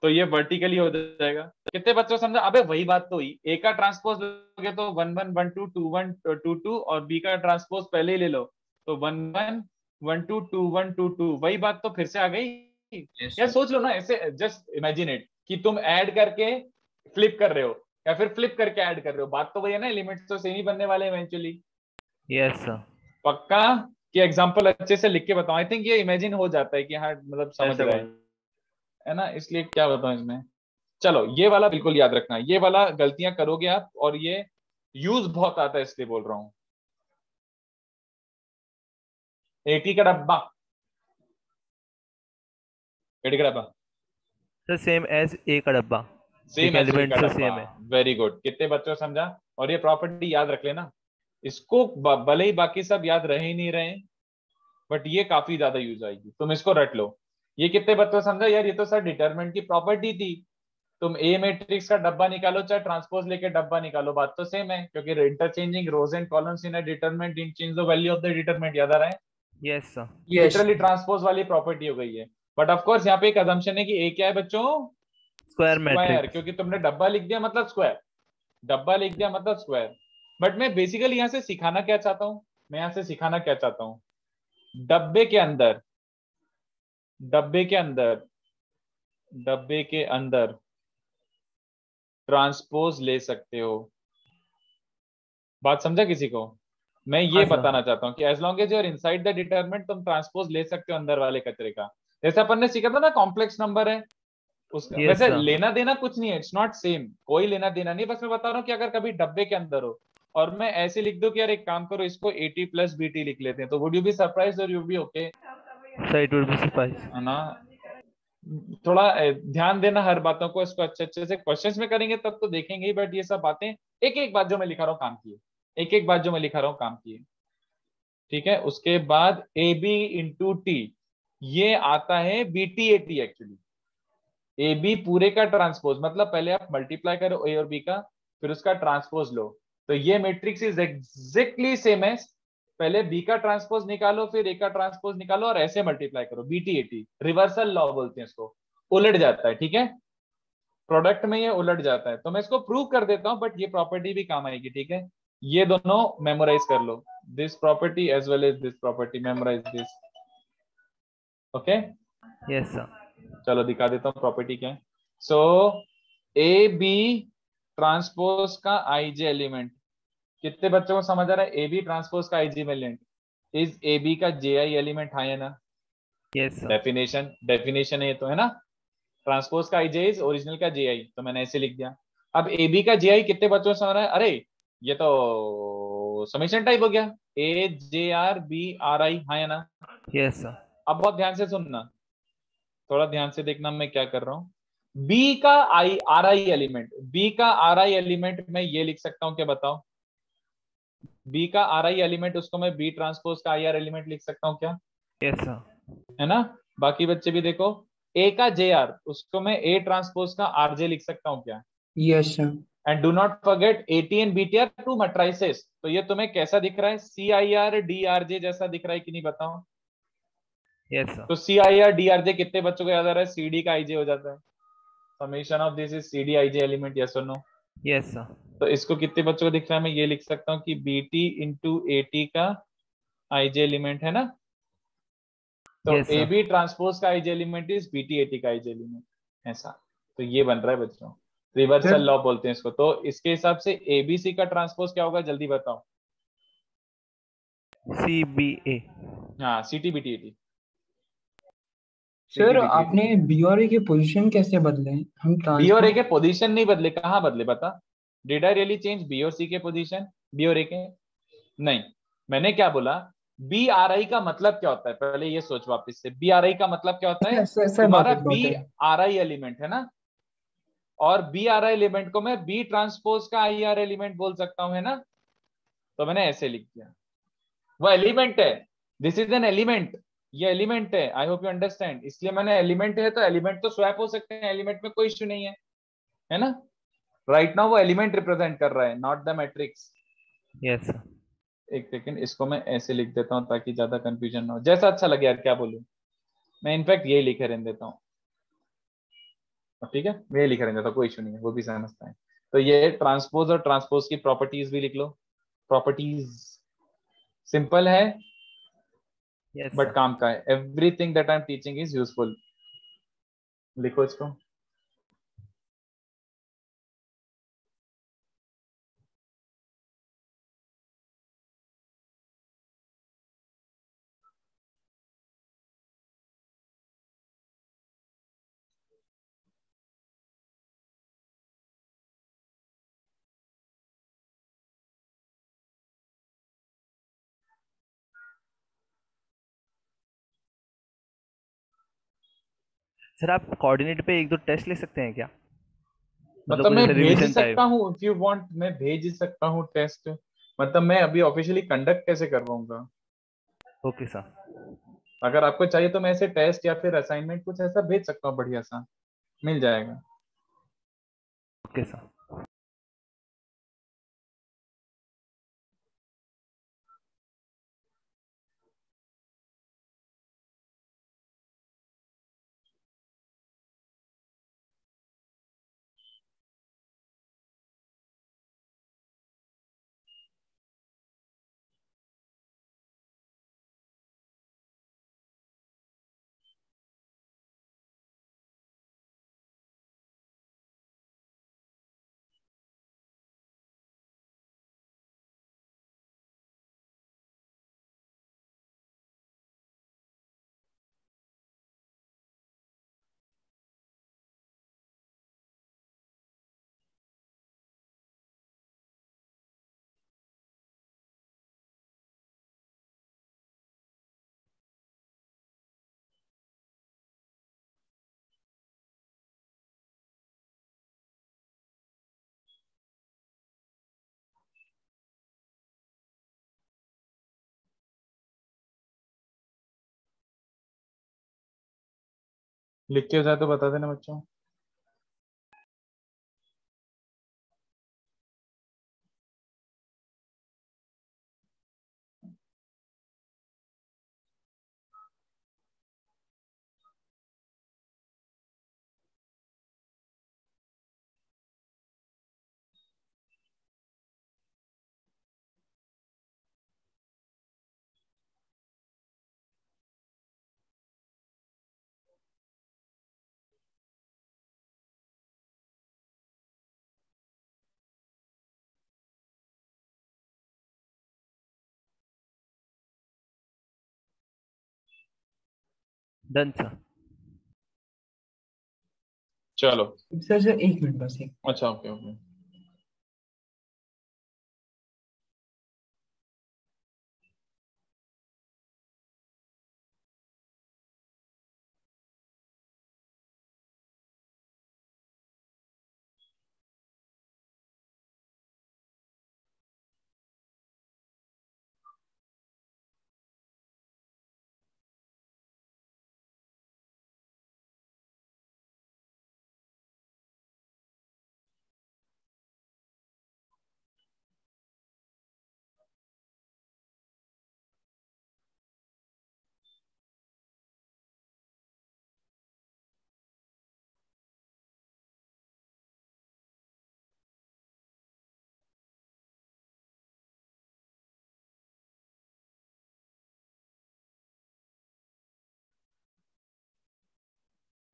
Speaker 2: तो ये वर्टिकली हो जाएगा। कितने बच्चों समझा, अबे वही बात तो हुई, A का ट्रांसपोज लोगे तो 1 1 1 2 2 1 2 2, और B का ट्रांसपोज पहले ही ले लो तो 1 1 1 2 2 1 2 2 वही बात तो फिर से आ गई।
Speaker 5: यस
Speaker 2: यार सोच लो ना, ऐसे जस्ट इमेजिन इट कि तुम ऐड करके फ्लिप कर रहे हो या फिर फ्लिप करके ऐड कर रहे हो, बात तो वही है ना, एलिमेंट्स तो सेम ही बनने वाले हैं इवेंचुअली।
Speaker 3: Yes sir.
Speaker 2: पक्का कि एग्जांपल अच्छे से लिख के बताओ, आई थिंक ये इमेजिन हो जाता है कि हाँ मतलब समझ
Speaker 3: ऐसा
Speaker 2: रहे हैं, है ना, इसलिए क्या बताऊं इसमें। चलो ये वाला बिल्कुल याद रखना, ये वाला गलतियां करोगे आप, और ये यूज बहुत आता है इसलिए बोल रहा हूँ। 80 का डब्बा, 80 का डब्बा
Speaker 3: सर सेम एज ए का डब्बा,
Speaker 2: सेम
Speaker 3: एक
Speaker 2: एज ए
Speaker 3: एलिमेंट
Speaker 2: का
Speaker 3: से
Speaker 2: डब्बा।
Speaker 3: सेम है।
Speaker 2: वेरी गुड, कितने बच्चों को समझा। और ये प्रॉपर्टी याद रख लेना, इसको भले ही बाकी सब याद रहे ही नहीं रहे, बट ये काफी ज्यादा यूज आएगी, तुम इसको रट लो। ये कितने बच्चों को समझा यार, ये तो सर डिटरमिनेंट की प्रॉपर्टी थी। तुम ए मैट्रिक्स का डब्बा निकालो चाहे ट्रांसपोज लेके डब्बा निकालो, बात तो सेम है, क्योंकि interchanging rows and columns in a determinant didn't change the value of the determinant, याद आ रहा है।
Speaker 3: Yes sir.
Speaker 1: Yes
Speaker 2: literally transpose वाली प्रॉपर्टी हो गई है। बट ऑफ कोर्स यहाँ पे एक अजम्पशन है कि ए क्या है बच्चों,
Speaker 3: स्क्वायर
Speaker 2: स्क्वायर,
Speaker 3: मैट्रिक्स।
Speaker 2: क्योंकि तुमने डब्बा लिख दिया मतलब स्क्वायर, डब्बा लिख दिया मतलब स्क्वायर। बट मैं बेसिकली यहाँ से सिखाना क्या चाहता हूँ, मैं यहाँ से सिखाना क्या चाहता हूँ, डब्बे के अंदर, डब्बे के अंदर, डब्बे के अंदर ट्रांसपोज ले सकते हो। बात समझा किसी को। मैं ये
Speaker 3: हाँ सर।
Speaker 2: बताना चाहता हूँ कि as long as you're inside the determinant तुम ट्रांसपोज ले सकते हो अंदर वाले कचरे का। जैसे अपन ने सीखा था ना, कॉम्प्लेक्स नंबर है उसका,
Speaker 3: यस
Speaker 2: वैसे
Speaker 3: सर।
Speaker 2: लेना देना कुछ नहीं है, इट्स नॉट सेम, कोई लेना देना नहीं, बस मैं बता रहा हूँ कि अगर कभी डब्बे के अंदर हो और मैं ऐसे लिख दूं कि यार एक काम करो इसको 80 प्लस बीटी लिख लेते हैं, तो would you be surprise or you be okay,
Speaker 3: sir it will be surprise.
Speaker 2: है ना। थोड़ा ध्यान देना हर बातों को, इसको अच्छे अच्छे से क्वेश्चंस में करेंगे तब तो देखेंगे ही, बट ये सब बातें एक एक बात जो मैं लिखा रहा हूँ काम की है, एक एक बात जो मैं लिखा रहा हूँ काम की है, ठीक है। उसके बाद ए बी इंटू टी, ये आता है B T A t actually. A b पूरे का ट्रांसपोज, मतलब पहले आप मल्टीप्लाई करो ए और बी का, फिर उसका ट्रांसपोज लो, तो ये मैट्रिक्स इज एग्जैक्टली सेम है। पहले बी का ट्रांसपोज निकालो, फिर ए का ट्रांसपोज निकालो, और ऐसे मल्टीप्लाई करो, b T A t, reversal law बोलते हैं इसको, उलट जाता है, ठीक है। प्रोडक्ट में ये उलट जाता है, तो मैं इसको प्रूव कर देता हूं, बट ये प्रॉपर्टी भी काम आएगी, ठीक है। ये दोनों मेमोराइज कर लो, this property as well as this property, memorise this, okay.
Speaker 3: Yes sir.
Speaker 2: चलो दिखा देता हूँ प्रॉपर्टी क्या है। सो ए बी ट्रांसपोज का आईजे एलिमेंट, कितने बच्चों को समझ आ रहा है, ए बी ट्रांसपोज का IJ element is A B का जे आई एलिमेंट, हाँ है ना।
Speaker 3: Yes sir.
Speaker 2: डेफिनेशन, डेफिनेशन है ये तो, है ना। ट्रांसपोज का आईजे इज ओरिजिनल का जे आई, तो मैंने ऐसे लिख दिया। अब ए बी का जे आई कितने बच्चों को समझ रहा है, अरे ये तो समेशन टाइप हो गया, A J R B are I, हाँ है ना।
Speaker 3: Yes sir.
Speaker 2: अब बहुत ध्यान से सुनना, थोड़ा ध्यान से देखना मैं क्या कर रहा हूँ। बी का i r i element, b का आर आई एलिमेंट मैं ये लिख सकता हूँ क्या, बताओ। बी का आर आई एलिमेंट, उसको मैं बी ट्रांसपोज का आई आर एलिमेंट लिख सकता हूँ क्या,
Speaker 3: यस सर।
Speaker 2: है ना। बाकी बच्चे भी देखो, ए का जे आर, उसको मैं ए ट्रांसपोज का आर जे लिख सकता हूँ क्या।
Speaker 1: Yes sir.
Speaker 2: And do not forget A T and B T are two matrices, तो ये तुम्हें कैसा दिख रहा है, C I R D R J जैसा दिख रहा है कि नहीं, बताओ।
Speaker 3: Yes sir.
Speaker 2: तो C I R D R J कितने बच्चों को याद आ रहा है, सी डी का आई जे हो जाता है, summation of this is c d i j element, yes or no.
Speaker 3: Yes sir.
Speaker 2: तो इसको कितने बच्चों को दिख रहा है, मैं ये लिख सकता हूँ कि b t into a t का आईजे एलिमेंट, है ना। तो
Speaker 3: yes
Speaker 2: a
Speaker 3: sir.
Speaker 2: B transpose का IJ element is b T A t का आईजे एलिमेंट, ऐसा। तो ये बन रहा है बच्चों, रिवर्सल
Speaker 1: सर
Speaker 2: लॉ बोलते हैं इसको। तो इसके हिसाब से एबीसी का ट्रांसपोज क्या होगा, जल्दी बताओ।
Speaker 3: C B A.
Speaker 2: हाँ C T B T A T,
Speaker 1: sir आपने बी और ए के पोजीशन कैसे बदले हैं? हम
Speaker 2: बी और ए
Speaker 1: ट्रांसपोज
Speaker 2: के पोजीशन नहीं बदले, कहाँ बदले बता। Did I really change B और सी के पोजीशन, बी और ए के, नहीं। मैंने क्या बोला, बी आर आई का मतलब क्या होता है, पहले ये सोच वापस से, बी आर आई का मतलब क्या होता है,
Speaker 1: सर
Speaker 2: तुम्हारा
Speaker 1: noted
Speaker 2: be
Speaker 1: noted.
Speaker 2: Are i element है ना, और बी आर आई एलिमेंट को मैं बी ट्रांसपोज का आई आर एलिमेंट बोल सकता हूं, है ना। तो मैंने ऐसे लिख दिया, वो एलिमेंट है, दिस इज एन एलिमेंट, ये एलिमेंट है, आई होप यू अंडरस्टैंड, इसलिए मैंने एलिमेंट है तो एलिमेंट तो स्वैप हो सकते हैं, एलिमेंट में कोई इश्यू नहीं है ना। राइट नाउ वो एलिमेंट रिप्रेजेंट कर रहा है, not the matrix.
Speaker 3: Yes sir.
Speaker 2: एक सेकंड, इसको मैं ऐसे लिख देता हूँ ताकि ज्यादा कंफ्यूजन ना हो, जैसा अच्छा लगे यार, क्या बोलूं मैं, इनफैक्ट यही लिखे रहने देता हूँ, ठीक है, मैं ये लिखे रहने देता हूँ, कोई इशू नहीं है, वो भी समझता है। तो ये ट्रांसपोज और ट्रांसपोज की प्रॉपर्टीज भी लिख लो, प्रॉपर्टीज सिंपल है,
Speaker 3: यस
Speaker 2: बट काम का है। Everything that I am teaching is useful. लिखो इसको।
Speaker 3: सर आप कोऑर्डिनेट पे एक दो टेस्ट ले सकते हैं क्या? मतलब
Speaker 2: मतलब
Speaker 3: कुछ
Speaker 2: मैं
Speaker 3: ऐसा
Speaker 2: भेज
Speaker 3: रिवीजन
Speaker 2: सकता
Speaker 3: टाइप।
Speaker 2: हूँ, इफ यू वांट मैं भेज सकता हूँ टेस्ट। मतलब मैं अभी ऑफिशियली कंडक्ट कैसे करवाऊंगा?
Speaker 3: Okay sir.
Speaker 2: अगर आपको चाहिए तो मैं ऐसे टेस्ट या फिर असाइनमेंट कुछ ऐसा भेज सकता हूँ, बढ़िया सा मिल जाएगा।
Speaker 3: Okay sir.
Speaker 2: लिख के हो जाए तो बता देना बच्चों।
Speaker 3: Done sir.
Speaker 2: चलो।
Speaker 1: सर सर एक मिनट बस एक।
Speaker 2: अच्छा, okay okay.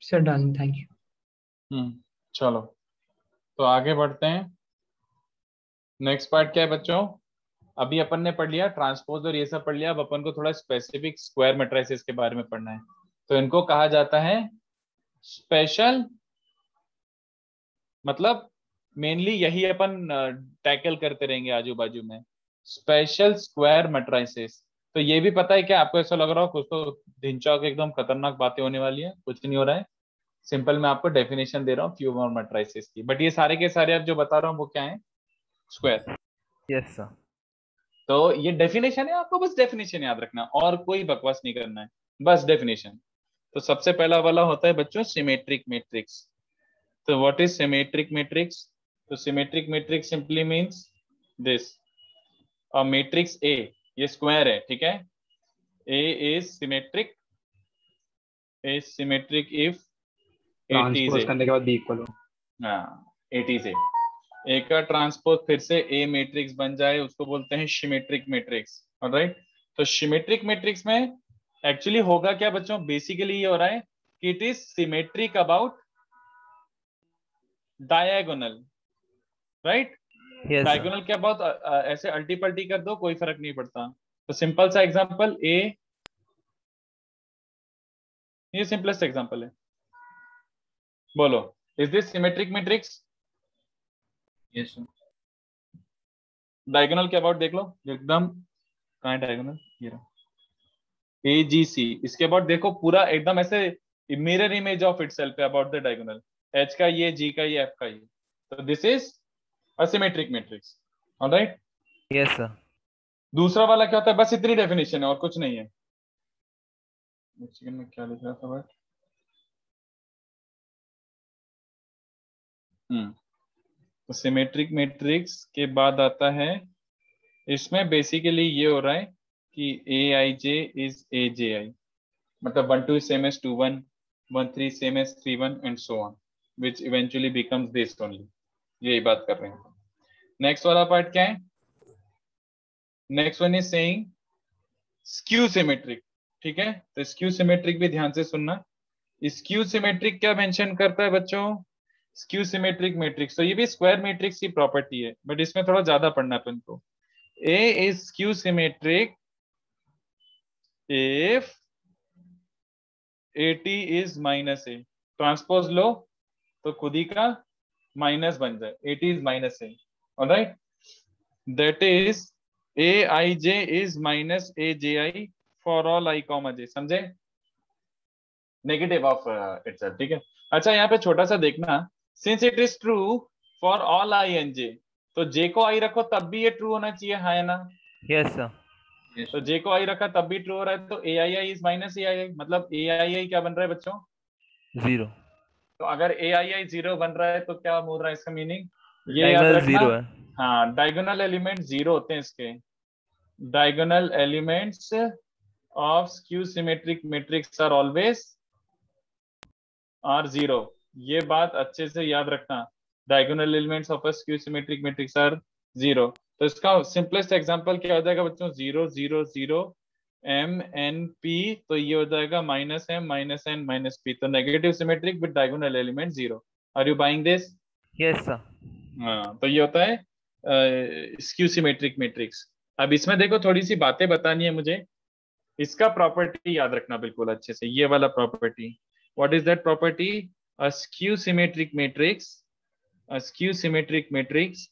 Speaker 1: Sir done, thank you.
Speaker 2: चलो, तो आगे बढ़ते हैं। नेक्स्ट पार्ट क्या है बच्चों? अभी अपन ने पढ़ लिया ट्रांसपोज और ये सब पढ़ लिया। अब अपन को थोड़ा स्पेसिफिक स्क्वायर मैट्रिसेस के बारे में पढ़ना है। तो इनको कहा जाता है स्पेशल, मतलब मेनली यही अपन टैकल करते रहेंगे आजू बाजू में, स्पेशल स्क्वायर मैट्रिसेस। तो ये भी पता है क्या आपको? ऐसा लग रहा हो कुछ तो ढिंचाक एकदम खतरनाक बातें होने वाली है? कुछ नहीं हो रहा है। सिंपल मैं आपको डेफिनेशन दे रहा हूँ क्यूब और मैट्रिसेस की, बट ये सारे के सारे अब जो बता रहा हूँ वो क्या है? स्क्वायर।
Speaker 3: Yes sir.
Speaker 2: तो ये डेफिनेशन है, आपको बस डेफिनेशन याद रखना और कोई बकवास नहीं करना है, बस डेफिनेशन। तो सबसे पहला वाला होता है बच्चों सिमेट्रिक मैट्रिक्स। तो व्हाट इज सिमेट्रिक मैट्रिक्स? तो symmetric matrix simply means this, और मैट्रिक्स ए ये स्क्वायर है, ठीक है। A is symmetric if it is
Speaker 6: transpose
Speaker 2: A,
Speaker 6: करने के बाद बी इक्वल हो।
Speaker 2: हाँ इट इज ए। ए का ट्रांसपोज फिर से ए मैट्रिक्स बन जाए उसको बोलते हैं सिमेट्रिक मैट्रिक्स, ऑलराइट। तो सिमेट्रिक मैट्रिक्स में एक्चुअली होगा क्या बच्चों, बेसिकली ये हो रहा है कि it is symmetric about diagonal, right.
Speaker 3: Yes sir.
Speaker 2: Diagonal क्या बहुत ऐसे अल्टी पल्टी कर दो कोई फर्क नहीं पड़ता। तो सिंपल सा एग्जांपल ए, ये सिंपलेस्ट एग्जांपल है, बोलो is this symmetric matrix?
Speaker 5: Yes sir.
Speaker 2: Diagonal के अबाउट देख लो एकदम, कहाँ है डायगोनल, ये रहा ए जी सी, इसके अबाउट देखो पूरा एकदम ऐसे mirror image of itself about the diagonal, H का ये, जी का ये, एफ का ये, तो this is asymmetric matrix, alright.
Speaker 3: Yes sir.
Speaker 2: दूसरा वाला क्या होता है, बस इतनी डेफिनेशन है और कुछ नहीं है। मिशिगन में क्या लिख रहा था बट तो सिमेट्रिक मैट्रिक्स के बाद आता है, इसमें बेसिकली ये हो रहा है कि ए आई जे इज ए जे आई, मतलब 1 2 is same as 2 1, 1 3 same as 3 1 and so on, which eventually becomes this only, यही बात कर रहे हैं। नेक्स्ट वाला पार्ट क्या है, next one is saying skew symmetric, ठीक है। तो स्क्यू सिमेट्रिक भी ध्यान से सुनना, स्क्यू सिमेट्रिक क्या मेंशन करता है बच्चों, स्क्यू सिमेट्रिक मैट्रिक्स, तो ये भी स्क्वायर मैट्रिक्स की प्रॉपर्टी है बट इसमें थोड़ा ज्यादा पढ़ना है अपन को। A is skew symmetric if AT is minus A, transpose लो तो खुद ही का माइनस बन जाए, AT is minus A, alright, that is AIJ is minus AJI for all I comma J, समझे, नेगेटिव ऑफ इटसेल्फ, ठीक है। अच्छा यहाँ पे छोटा सा देखना, since it is true for all I and J, तो J को I रखो तब भी ये ट्रू होना चाहिए, है ना।
Speaker 3: Yes sir.
Speaker 2: तो J को I रखा तब भी ट्रू हो रहा है, तो AII इज माइनस AII, मतलब AII क्या बन रहा है बच्चों,
Speaker 3: 0।
Speaker 2: तो अगर AII 0 बन रहा है तो क्या बोल रहा है इसका मीनिंग, ये याद
Speaker 3: डायगोनल
Speaker 2: रखना।
Speaker 3: 0 है।
Speaker 2: हाँ, डायगोनल एलिमेंट 0 होते हैं इसके, diagonal elements of skew symmetric matrix are always are 0, ये बात अच्छे से याद रखना, diagonal elements of a skew symmetric matrix are 0। तो इसका सिंपलेस्ट एग्जांपल क्या हो जाएगा बच्चों, 0 0 0 एम एन पी, तो ये हो जाएगा minus M minus N minus P, तो negative symmetric with diagonal element 0। Are you buying this?
Speaker 3: Yes sir.
Speaker 2: हाँ, तो ये होता है स्क्यू सिमेट्रिक मैट्रिक्स। अब इसमें देखो थोड़ी सी बातें बतानी है मुझे, इसका प्रॉपर्टी याद रखना बिल्कुल अच्छे से, ये वाला property, what is that property, a skew symmetric matrix, a skew symmetric matrix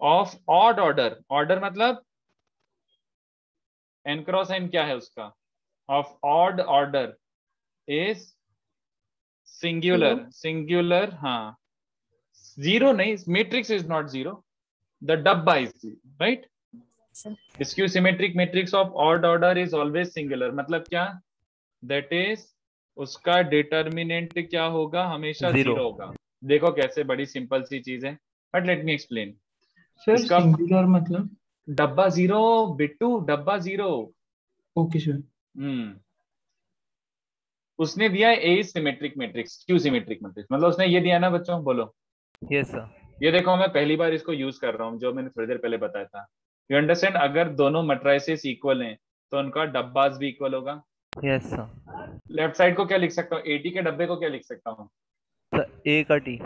Speaker 2: of odd order, order मतलब n क्रॉस n क्या है उसका, of odd order is singular, singular, हाँ, 0 नहीं, मैट्रिक्स इज नॉट 0, द डब्बा is, right. Skew symmetric matrix of odd order is always singular, मतलब क्या, that is उसका डिटर्मिनेंट क्या होगा, हमेशा 0 होगा। देखो कैसे बड़ी सिंपल सी चीज है, but let me explain.
Speaker 1: Sir
Speaker 2: इसका
Speaker 1: सिंगुलर मतलब,
Speaker 2: डब्बा 0 बिट्टू, डब्बा 0।
Speaker 1: Okay sir.
Speaker 2: उसने दिया है A symmetric matrix, skew symmetric matrix, मतलब उसने ये दिया ना बच्चों, बोलो।
Speaker 3: Yes sir.
Speaker 2: ये देखो मैं पहली बार इसको यूज कर रहा हूँ, जो मैंने थोड़ी देर पहले बताया था, यू अंडरस्टैंड, अगर दोनों मैट्रिसेस इक्वल हैं तो उनका डब्बास भी इक्वल होगा।
Speaker 3: Yes sir.
Speaker 2: लेफ्ट साइड को क्या लिख सकता हूँ, एटी के डब्बे को क्या लिख सकता हूँ,
Speaker 3: सर ए का टी।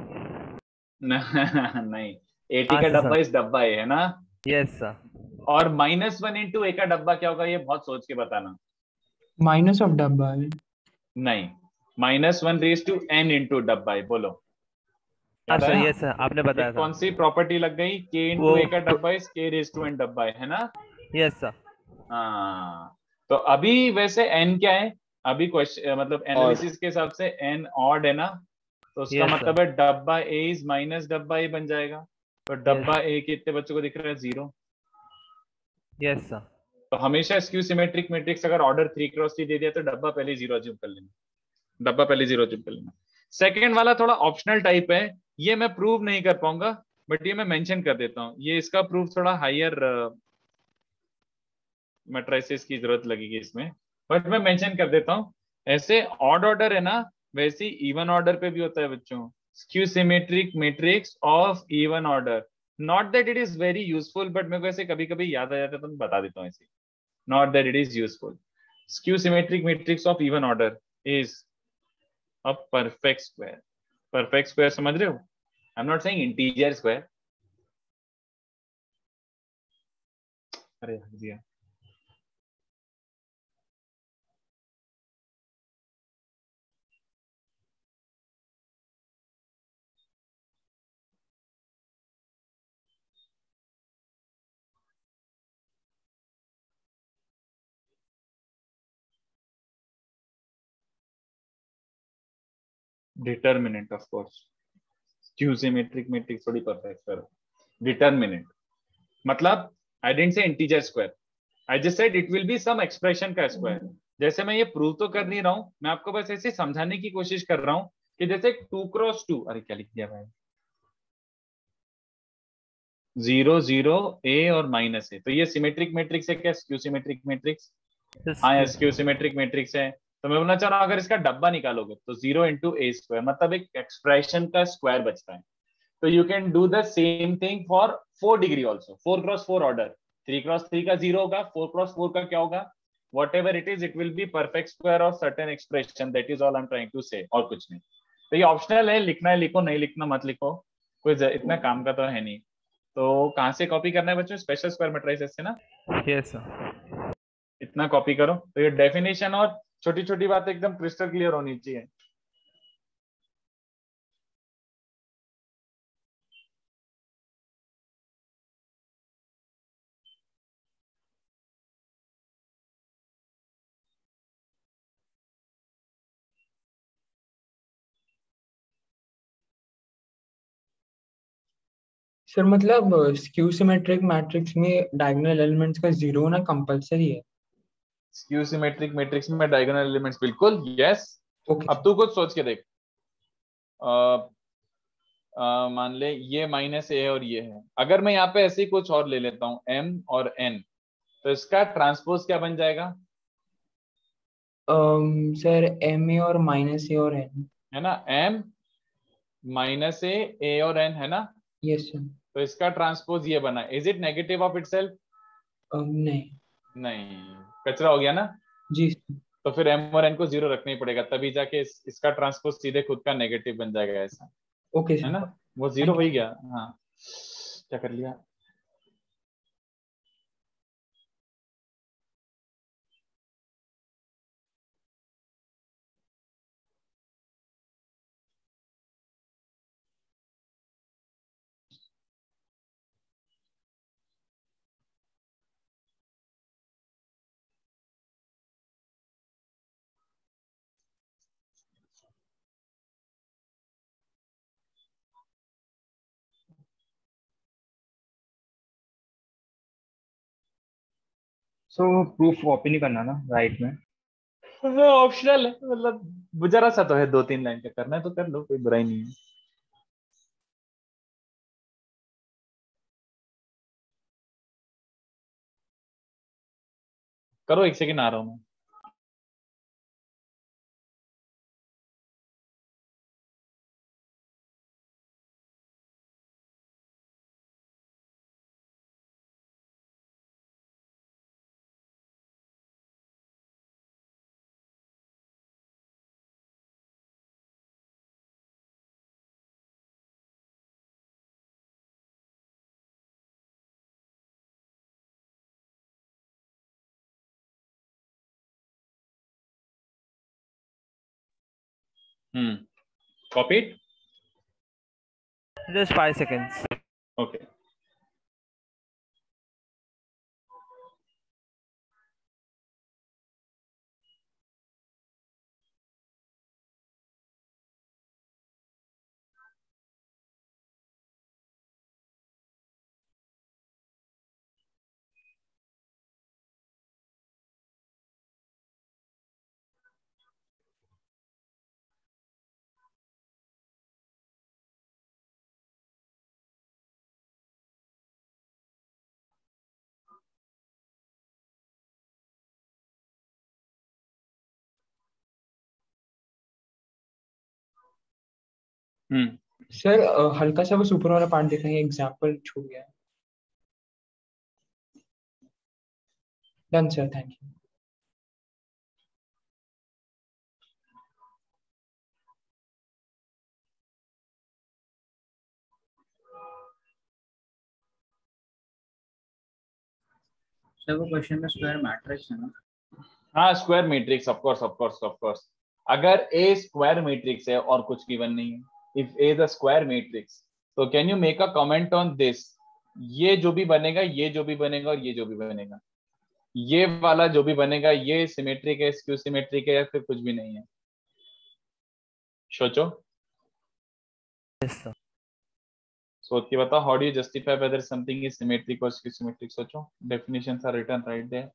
Speaker 2: नहीं, एटी का डब्बा इस डब्बा है ना।
Speaker 3: Yes sir.
Speaker 2: और -1 इंटू ए का डब्बा क्या होगा, ये बहुत सोच के बताना।
Speaker 1: माइनस ऑफ डब्बा है।
Speaker 2: नहीं, -1 रेज टू n इंटू डब्बा है, बोलो।
Speaker 3: सर यस सर, आपने बताया था।
Speaker 2: कौन सी प्रॉपर्टी लग गई, k इंटू ए का डब्बा is k raise to n डब्बा है ना।
Speaker 3: Yes sir.
Speaker 2: हाँ, तो अभी वैसे n क्या है, अभी क्वेश्चन मतलब एनालिसिस के हिसाब से n ऑड है ना, तो उसका मतलब है डब्बा a इज माइनस डब्बा a बन जाएगा, तो डब्बा a कितने बच्चों को दिख रहा है, 0।
Speaker 3: Yes sir.
Speaker 2: तो हमेशा स्क्यू सिमेट्रिक मैट्रिक्स अगर ऑर्डर 3 क्रॉस 3 दे दिया तो डब्बा पहले 0 अज्यूम कर लेना, डब्बा पहले 0 अज्यूम कर लेना। सेकंड वाला थोड़ा ऑप्शनल टाइप है, ये मैं प्रूव नहीं कर पाऊंगा बट ये मैं मेंशन कर देता हूँ, ये इसका प्रूफ थोड़ा हायर मैट्रिसेस की जरूरत लगेगी इसमें, बट मैं मेंशन कर देता हूँ। ऐसे ऑड ऑर्डर है ना, वैसे इवन ऑर्डर पे भी होता है बच्चों, skew symmetric matrix of even order, not that it is very useful but मेरे को ऐसे कभी कभी याद आ जाता है तो मैं बता देता हूँ ऐसे, not that it is useful. skew symmetric matrix of even order is a perfect square. Perfect square समझ रहे हो? I'm not saying integer square. अरे दिया determinant of course. Skew symmetric matrix थोड़ी perfect square. Determinant मतलब I didn't say integer square. I just said it will be some expression का square. जैसे मैं ये प्रूव तो कर नहीं रहा हूं, मैं आपको बस ऐसे समझाने की कोशिश कर रहा हूं कि जैसे 2x2, अरे क्या लिख दिया भाई, 0 0 a और माइनस है, तो ये सिमेट्रिक मैट्रिक्स है क्या? Skew symmetric matrix? हाँ, स्क्यू सिमेट्रिक मैट्रिक्स है। तो मैं बोलना चाह रहा हूँ अगर इसका डब्बा निकालोगे तो 0 इंटू ए स्क्वायर, मतलब एक एक्सप्रेशन का स्क्वायर बचता है। तो you can do the same thing for 4 degree also, 4x4 order, 3x3 का 0 होगा, 4x4 का क्या होगा, whatever it is, it will be perfect square of certain expression. That is all I'm trying to say, और कुछ नहीं। तो ये ऑप्शनल है, लिखना है लिखो, नहीं लिखना मत लिखो, कोई इतना काम का तो है नहीं। तो कहाँ से कॉपी करना है बच्चों? स्पेशल स्क्वायर मैट्रिसेस से ना?
Speaker 3: Yes sir.
Speaker 2: इतना कॉपी करो। तो ये डेफिनेशन और छोटी छोटी बातें एकदम क्रिस्टल क्लियर होनी चाहिए।
Speaker 1: सर मतलब स्क्यू सिमेट्रिक मैट्रिक्स में डायगोनल एलिमेंट्स का जीरो होना कंपलसरी है?
Speaker 2: स्क्यू सिमेट्रिक मैट्रिक्स में डायगोनल एलिमेंट्स बिल्कुल यस।
Speaker 1: ओके
Speaker 2: अब तू कुछ सोच के देख, मान ले ये माइनस ए और ये है, अगर मैं यहाँ पे ऐसे ही कुछ और ले लेता हूँ m और n, तो इसका ट्रांसपोज क्या बन जाएगा?
Speaker 1: सर एम ए और माइनस ए और एन,
Speaker 2: है ना, m माइनस ए और n है ना?
Speaker 1: Yes sir.
Speaker 2: तो इसका ट्रांसपोज ये बना, is it negative of itself?
Speaker 1: नहीं।
Speaker 2: नहीं, कचरा हो गया ना।
Speaker 1: जी सर।
Speaker 2: तो फिर m और n को जीरो रखना ही पड़ेगा, तभी जाके इसका ट्रांसपोज सीधे खुद का नेगेटिव बन जाएगा, ऐसा
Speaker 1: ओके
Speaker 2: है ना।
Speaker 1: सर।
Speaker 2: वो जीरो हो ही गया। हाँ, क्या कर लिया?
Speaker 5: सो प्रूफ कॉपी नहीं करना ना राइट में?
Speaker 2: ऑप्शनल है, मतलब जरा सा तो है, 2-3 लाइन का करना है तो कर लो, कोई बुराई नहीं है। करो, 1 सेकंड आ रहा हूँ मैं। Copied.
Speaker 3: Just 5 seconds.
Speaker 2: Okay,
Speaker 1: sir हल्का सा बस ऊपर वाला पार्ट दिखाएंगे, एग्जाम्पल छूट गया। Done sir, thank you.
Speaker 6: Sir वो क्वेश्चन में स्क्वायर मैट्रिक्स है ना?
Speaker 2: हाँ square matrix, of course of course of course. अगर ए स्क्वायर मैट्रिक्स है और कुछ गिवन नहीं है, if A the square matrix, तो can you make a comment on this? ये जो भी बनेगा, ये जो भी बनेगा और ये जो भी बनेगा, ये वाला जो भी बनेगा, ये सिमेट्रिक है, स्क्यू सिमेट्रिक है, या फिर कुछ भी नहीं है? सोचो,
Speaker 3: यस सर।
Speaker 2: सोच के बताओ, how do you justify whether something is symmetric और स्क्यू सिमेट्रिक? सोचो, definitions are written right there.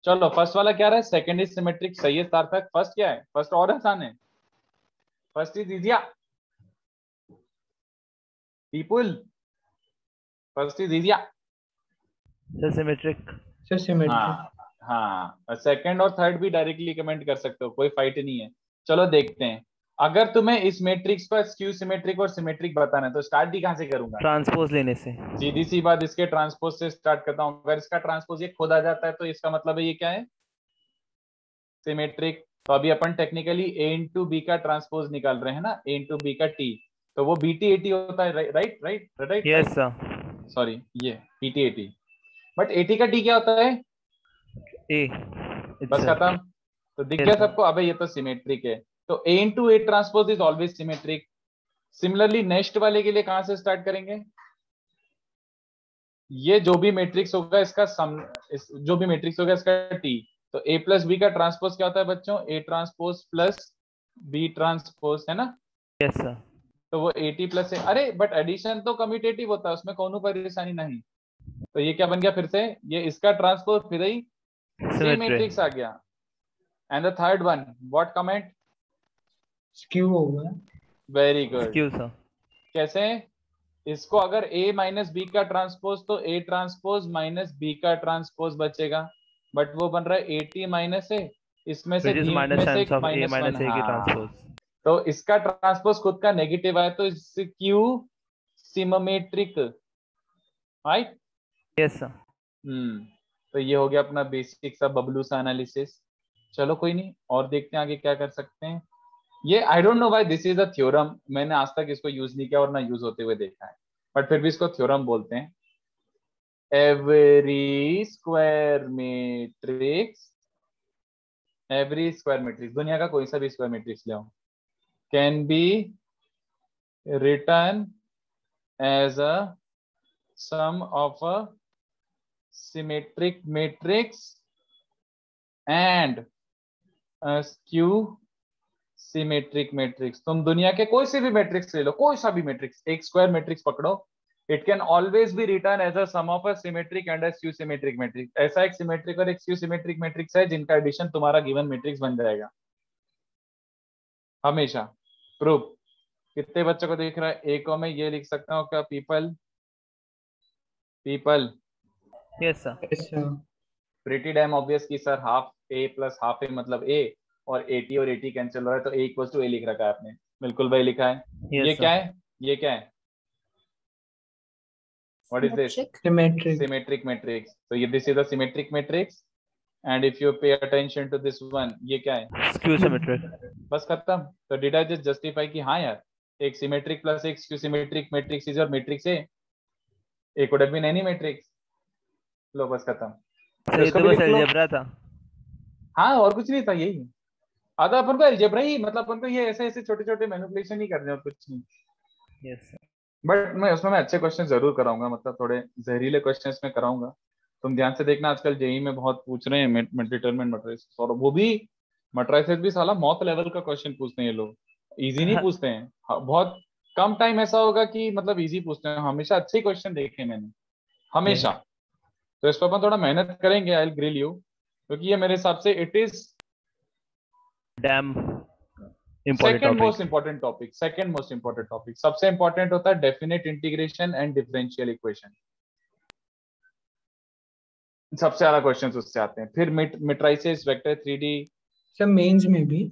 Speaker 2: चलो फर्स्ट वाला क्या रहा है? सेकंड इज सिमेट्रिक, सही है सार्थक। फर्स्ट क्या है? फर्स्ट और आसान है, first is इजिया people, first is इजिया।
Speaker 3: Sir symmetric.
Speaker 1: Sir symmetric.
Speaker 2: हाँ हाँ, सेकंड और थर्ड भी डायरेक्टली कमेंट कर सकते हो, कोई फाइट नहीं है। चलो देखते हैं, अगर तुम्हें इस मैट्रिक्स को स्क्यू सिमेट्रिक और सिमेट्रिक बताना है तो स्टार्ट ही कहां से करूंगा?
Speaker 3: ट्रांसपोज लेने से।
Speaker 2: सीधी सी बात, इसके ट्रांसपोज से स्टार्ट करता हूं। अगर इसका ट्रांसपोज ये खुद आ जाता है तो इसका मतलब है ये क्या है? सिमेट्रिक। तो अभी अपन टेक्निकली ए इंटू बी का ट्रांसपोज निकाल रहे हैं ना, ए इंटू बी का टी, तो वो बीटी एटी होता है, right right right.
Speaker 3: Yes sir.
Speaker 2: Sorry, ये बीटी एटी, बट एटी का टी क्या होता है?
Speaker 3: ए।
Speaker 2: बस खत्म। तो दिख गया सबको? अबे ये तो सिमेट्रिक है, तो A into A transpose is always symmetric. Similarly next वाले के लिए कहां से स्टार्ट करेंगे? ये जो भी मैट्रिक्स होगा इसका सम, जो भी मैट्रिक्स होगा इसका टी, तो ए प्लस बी का ट्रांसपोज क्या होता है बच्चों? A transpose plus B transpose, है ना?
Speaker 3: Yes sir.
Speaker 2: तो वो एटी प्लस है। अरे बट एडिशन तो कम्यूटेटिव होता है, उसमें कौन परेशानी नहीं। तो ये क्या बन गया फिर से? ये इसका ट्रांसपोज फिर ही सेम मैट्रिक्स आ गया। And the third one, what comment?
Speaker 1: Skew होगा।
Speaker 2: Very good.
Speaker 3: Skew sir.
Speaker 2: कैसे? इसको अगर a माइनस बी का ट्रांसपोज, तो a ट्रांसपोज माइनस बी का ट्रांसपोज बचेगा, बट वो बन रहा है एटी माइनस ए, इसमें से
Speaker 3: Which is
Speaker 2: बी में
Speaker 3: minus
Speaker 2: से
Speaker 3: times of a
Speaker 2: minus
Speaker 3: minus
Speaker 2: one.
Speaker 3: a की
Speaker 2: हाँ,
Speaker 3: ट्रांसपोज।
Speaker 2: तो इसका ट्रांसपोज खुद का नेगेटिव आया तो Q symmetric, right?
Speaker 3: Yes sir.
Speaker 2: तो ये हो गया अपना बेसिक सा बबलू सा एनालिसिस। चलो कोई नहीं, और देखते हैं आगे क्या कर सकते हैं। ये I don't know why this is a theorem, मैंने आज तक इसको यूज नहीं किया और ना यूज होते हुए देखा है, बट फिर भी इसको थ्योरम बोलते हैं। Every square matrix, every square matrix, दुनिया का कोई सा भी स्क्वायर मैट्रिक्स ले आओ, can be written as a sum of a symmetric matrix and skew symmetric matrix. तुम दुनिया के कोई से भी मैट्रिक्स ले लो, कोई सा भी मैट्रिक्स, एक स्क्वायर मैट्रिक्स पकड़ो, it can always be written as a sum of a symmetric and a skew symmetric matrix. ऐसा एक सिमेट्रिक और एक स्क्यू सिमेट्रिक मैट्रिक्स है जिनका एडिशन तुम्हारा गिवन मैट्रिक्स बन जाएगा हमेशा। प्रूफ कितने बच्चों को दिख रहा है? एक को मैं ये लिख सकता हूँ क्या? People, people.
Speaker 3: Yes sir.
Speaker 1: अच्छा।
Speaker 2: प्रीटी डैम ऑब्वियस की सर, हाफ ए प्लस हाफ ए मतलब ए, और एटी कैंसिल हो रहा है, तो ए इक्वल टू ए लिख रखा है आपने। बिल्कुल भाई लिखा है।
Speaker 3: Yes,
Speaker 2: ये
Speaker 3: sir.
Speaker 2: क्या है? ये क्या है? What is this?
Speaker 1: Symmetric.
Speaker 2: Symmetric matrix. तो ये this is a symmetric matrix, and if you pay attention to this one, ये क्या है?
Speaker 3: Skew symmetric.
Speaker 2: बस खत्म। तो डिड आई जस्ट जस्टिफाई कि हाँ यार, एक सिमेट्रिक प्लस एक skew symmetric matrix is your matrix A, A could have been any matrix. लो बस खत्म।
Speaker 3: सर ये
Speaker 2: इसको
Speaker 3: तो
Speaker 2: भी
Speaker 3: बस
Speaker 2: लिख लो।
Speaker 3: अलजेब्रा था।
Speaker 2: हाँ और कुछ नहीं था, यही आधा अपन को अलजेब्रा ही, मतलब अपन को ये ऐसे ऐसे छोटे छोटे मैनिपुलेशन ही करने और कुछ नहीं।
Speaker 3: Yes sir.
Speaker 2: बट मैं उसमें अच्छे क्वेश्चन जरूर कराऊंगा, मतलब थोड़े जहरीले क्वेश्चंस में कराऊंगा। तुम ध्यान से देखना, आजकल जेई में बहुत पूछ रहे हैं डिटरमिनेंट मैट्रिसेस, और वो भी मैट्रिसेस भी साला मौत लेवल का क्वेश्चन पूछते हैं ये लोग, इजी नहीं पूछते हैं। बहुत कम टाइम ऐसा होगा कि मतलब इजी पूछते हैं, हमेशा अच्छे क्वेश्चन देखे हैं मैंने, हमेशा। तो इस पर अपन थोड़ा मेहनत करेंगे, आई विल ग्रिल यू, क्योंकि ये मेरे हिसाब से it is
Speaker 3: damn important
Speaker 2: second most
Speaker 3: topic.
Speaker 2: Important topic, second most important topic. सबसे इंपॉर्टेंट होता है definite integration and differential equation, सबसे ज्यादा क्वेश्चंस उससे आते हैं। फिर मैट्रिसेस, वेक्टर 3D।
Speaker 1: सब मेंस में भी।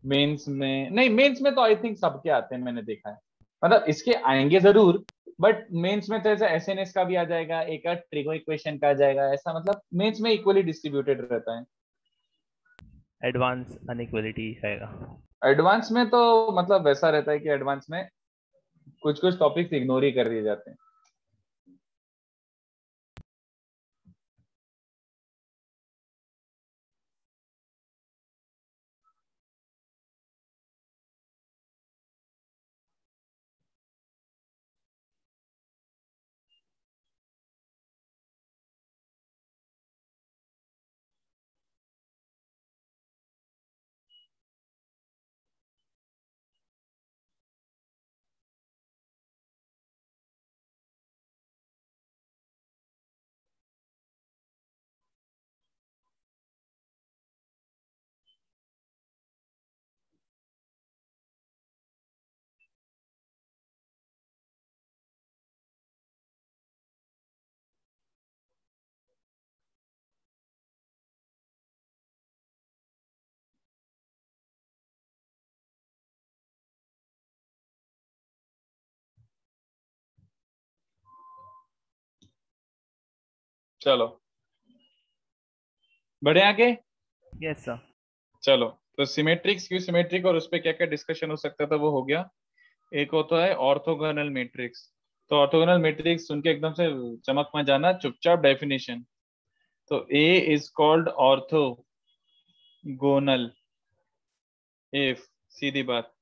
Speaker 2: मेंस में नहीं, मेंस में तो आई थिंक सबके आते हैं, मैंने देखा है, मतलब इसके आएंगे जरूर, बट मेंस में तो ऐसे एसएनएस का भी आ जाएगा, एक आध ट्रिगो इक्वेशन का आ जाएगा, ऐसा मतलब मेंस में इक्वली डिस्ट्रीब्यूटेड रहता है।
Speaker 3: एडवांस अनइक्वलिटी आएगा।
Speaker 2: एडवांस में तो मतलब वैसा रहता है कि एडवांस में कुछ कुछ टॉपिक्स इग्नोर ही कर दिए जाते हैं। चलो बढ़े आगे।
Speaker 3: Yes sir.
Speaker 2: चलो, तो सिमेट्रिक, स्क्यू सिमेट्रिक और उस पर क्या क्या डिस्कशन हो सकता था वो हो गया। एक होता है ऑर्थोगोनल मैट्रिक्स। तो ऑर्थोगोनल मैट्रिक्स सुन के एकदम से चमक में जाना, चुपचाप डेफिनेशन। तो A is called orthogonal if, सीधी बात,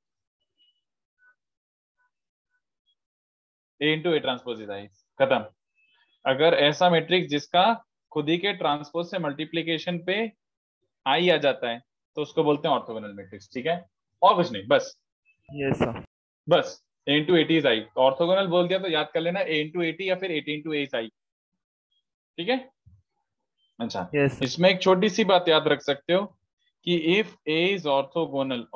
Speaker 2: A into A transpose is I, खत्म। अगर ऐसा मैट्रिक्स जिसका खुद ही के ट्रांसपोज से मल्टीप्लीकेशन पे आई आ जाता है तो उसको बोलते हैं ऑर्थोगोनल मैट्रिक्स, ठीक है। और कुछ नहीं, बस
Speaker 3: यस सर।
Speaker 2: बस A into A T is I. Orthogonal बोल दिया तो याद कर लेना ए इंटू एटी या फिर eighty into a is I, ठीक है। अच्छा,
Speaker 3: यस सर।
Speaker 2: इसमें एक छोटी सी बात याद रख सकते हो कि if A is orthogonal,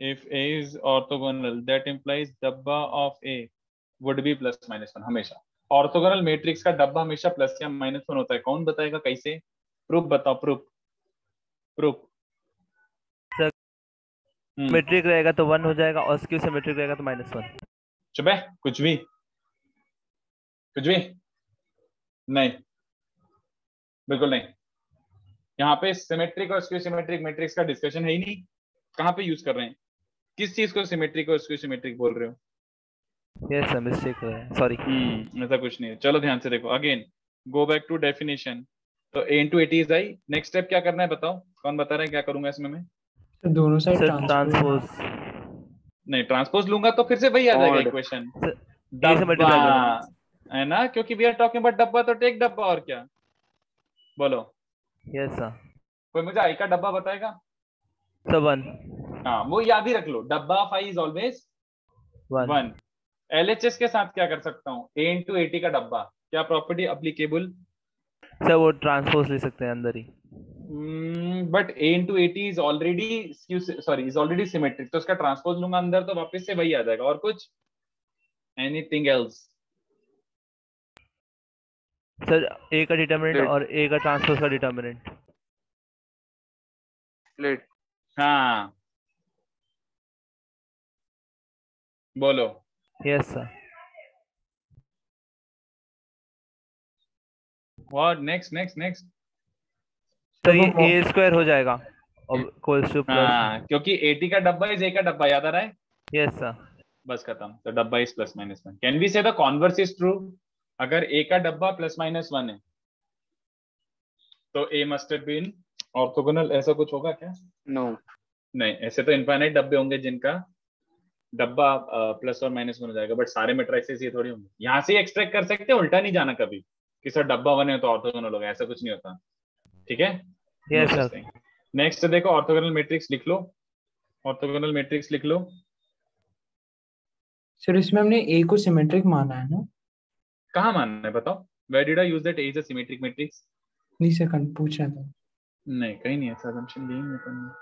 Speaker 2: if A is orthogonal, that implies डब्बा of A would be plus minus one हमेशा। ऑर्थोगोनल मैट्रिक्स का डब्बा हमेशा प्लस या माइनस वन होता है। कौन बताएगा कैसे? प्रूफ बताओ, प्रूफ प्रूफ।
Speaker 3: सर सिमेट्रिक रहेगा तो 1 हो जाएगा और स्क्यू सिमेट्रिक रहेगा तो -1।
Speaker 2: चुप है, कुछ भी कुछ भी नहीं, बिल्कुल नहीं। यहाँ पे सिमेट्रिक और स्क्यू सिमेट्रिक मैट्रिक्स का डिस्कशन है ही नहीं। कहाँ पे यूज कर रहे हैं? किस चीज को सिमेट्रिक और स्क्यू सिमेट्रिक बोल रहे हो?
Speaker 3: यस सर, मिस्टेक हो गया, सॉरी।
Speaker 2: ऐसा कुछ नहीं है। चलो ध्यान से देखो, again go back to definition. तो a into A T is I. Next step क्या करना है बताओ, कौन बता रहा है क्या करूंगा इसमें मैं?
Speaker 1: तो दोनों साइड
Speaker 3: सर
Speaker 1: ट्रांसपोज।
Speaker 2: नहीं, ट्रांसपोज लूंगा तो फिर से वही आ जाएगा
Speaker 5: Odd.
Speaker 2: इक्वेशन,
Speaker 3: ए से
Speaker 2: डब्बा,
Speaker 3: मल्टीप्लाई करो।
Speaker 2: है ना, क्योंकि वी आर टॉकिंग अबाउट डब्बा, तो टेक डब्बा, और क्या बोलो।
Speaker 3: Yes sir.
Speaker 2: कोई मुझे आई का डब्बा बताएगा?
Speaker 3: सर 1।
Speaker 2: हाँ, वो याद ही रख लो, डब्बा of I is always
Speaker 3: 1।
Speaker 2: 1। LHS के साथ क्या कर सकता हूँ? ए इंटू एटी का डब्बा, क्या प्रॉपर्टी अप्लीकेबल?
Speaker 3: सर वो ट्रांसपोज ले सकते हैं अंदर ही।
Speaker 2: But A into A T is already is already symmetric, तो उसका ट्रांसपोज लूंगा अंदर तो वापस से वही आ जाएगा। और कुछ? Anything else?
Speaker 3: सर ए का डिटर्मिनेंट
Speaker 5: Split.
Speaker 3: और ए का ट्रांसपोज का डिटर्मिनेंट।
Speaker 5: Split.
Speaker 2: हाँ, बोलो।
Speaker 3: Yes sir.
Speaker 2: What next next next?
Speaker 3: Sir ये ए स्क्वायर हो जाएगा और इक्वल्स टू प्लस।
Speaker 2: हाँ, क्योंकि एटी का डब्बा इज ए का डब्बा, याद आ रहा है?
Speaker 3: Yes sir.
Speaker 2: बस खत्म। तो डब्बा is plus minus one. Can we say the converse is true? अगर ए का डब्बा प्लस माइनस वन है तो A must have been orthogonal, ऐसा कुछ होगा क्या?
Speaker 5: No.
Speaker 2: नहीं, ऐसे तो इनफाइनाइट डब्बे होंगे जिनका डब्बा प्लस और माइनस में हो जाएगा, बट सारे मैट्रिसेस ये थोड़ी होंगे। यहाँ से एक्सट्रैक्ट कर सकते हैं, उल्टा नहीं जाना कभी कि सर डब्बा 1 है तो ऑर्थोगोनल होगा, ऐसा कुछ नहीं होता। ठीक है, नो
Speaker 3: यस
Speaker 2: सच
Speaker 3: सर।
Speaker 2: थिंग। नेक्स्ट देखो ऑर्थोगोनल मैट्रिक्स लिख लो, ऑर्थोगोनल मैट्रिक्स लिख लो।
Speaker 1: सर इसमें हमने ए को सिमेट्रिक माना है ना?
Speaker 2: कहाँ मानना है बताओ, where did I use that A is a symmetric matrix?
Speaker 1: नहीं सर, पूछ रहा था।
Speaker 2: नहीं, कहीं नहीं ऐसा assumption नहीं है अपन ने।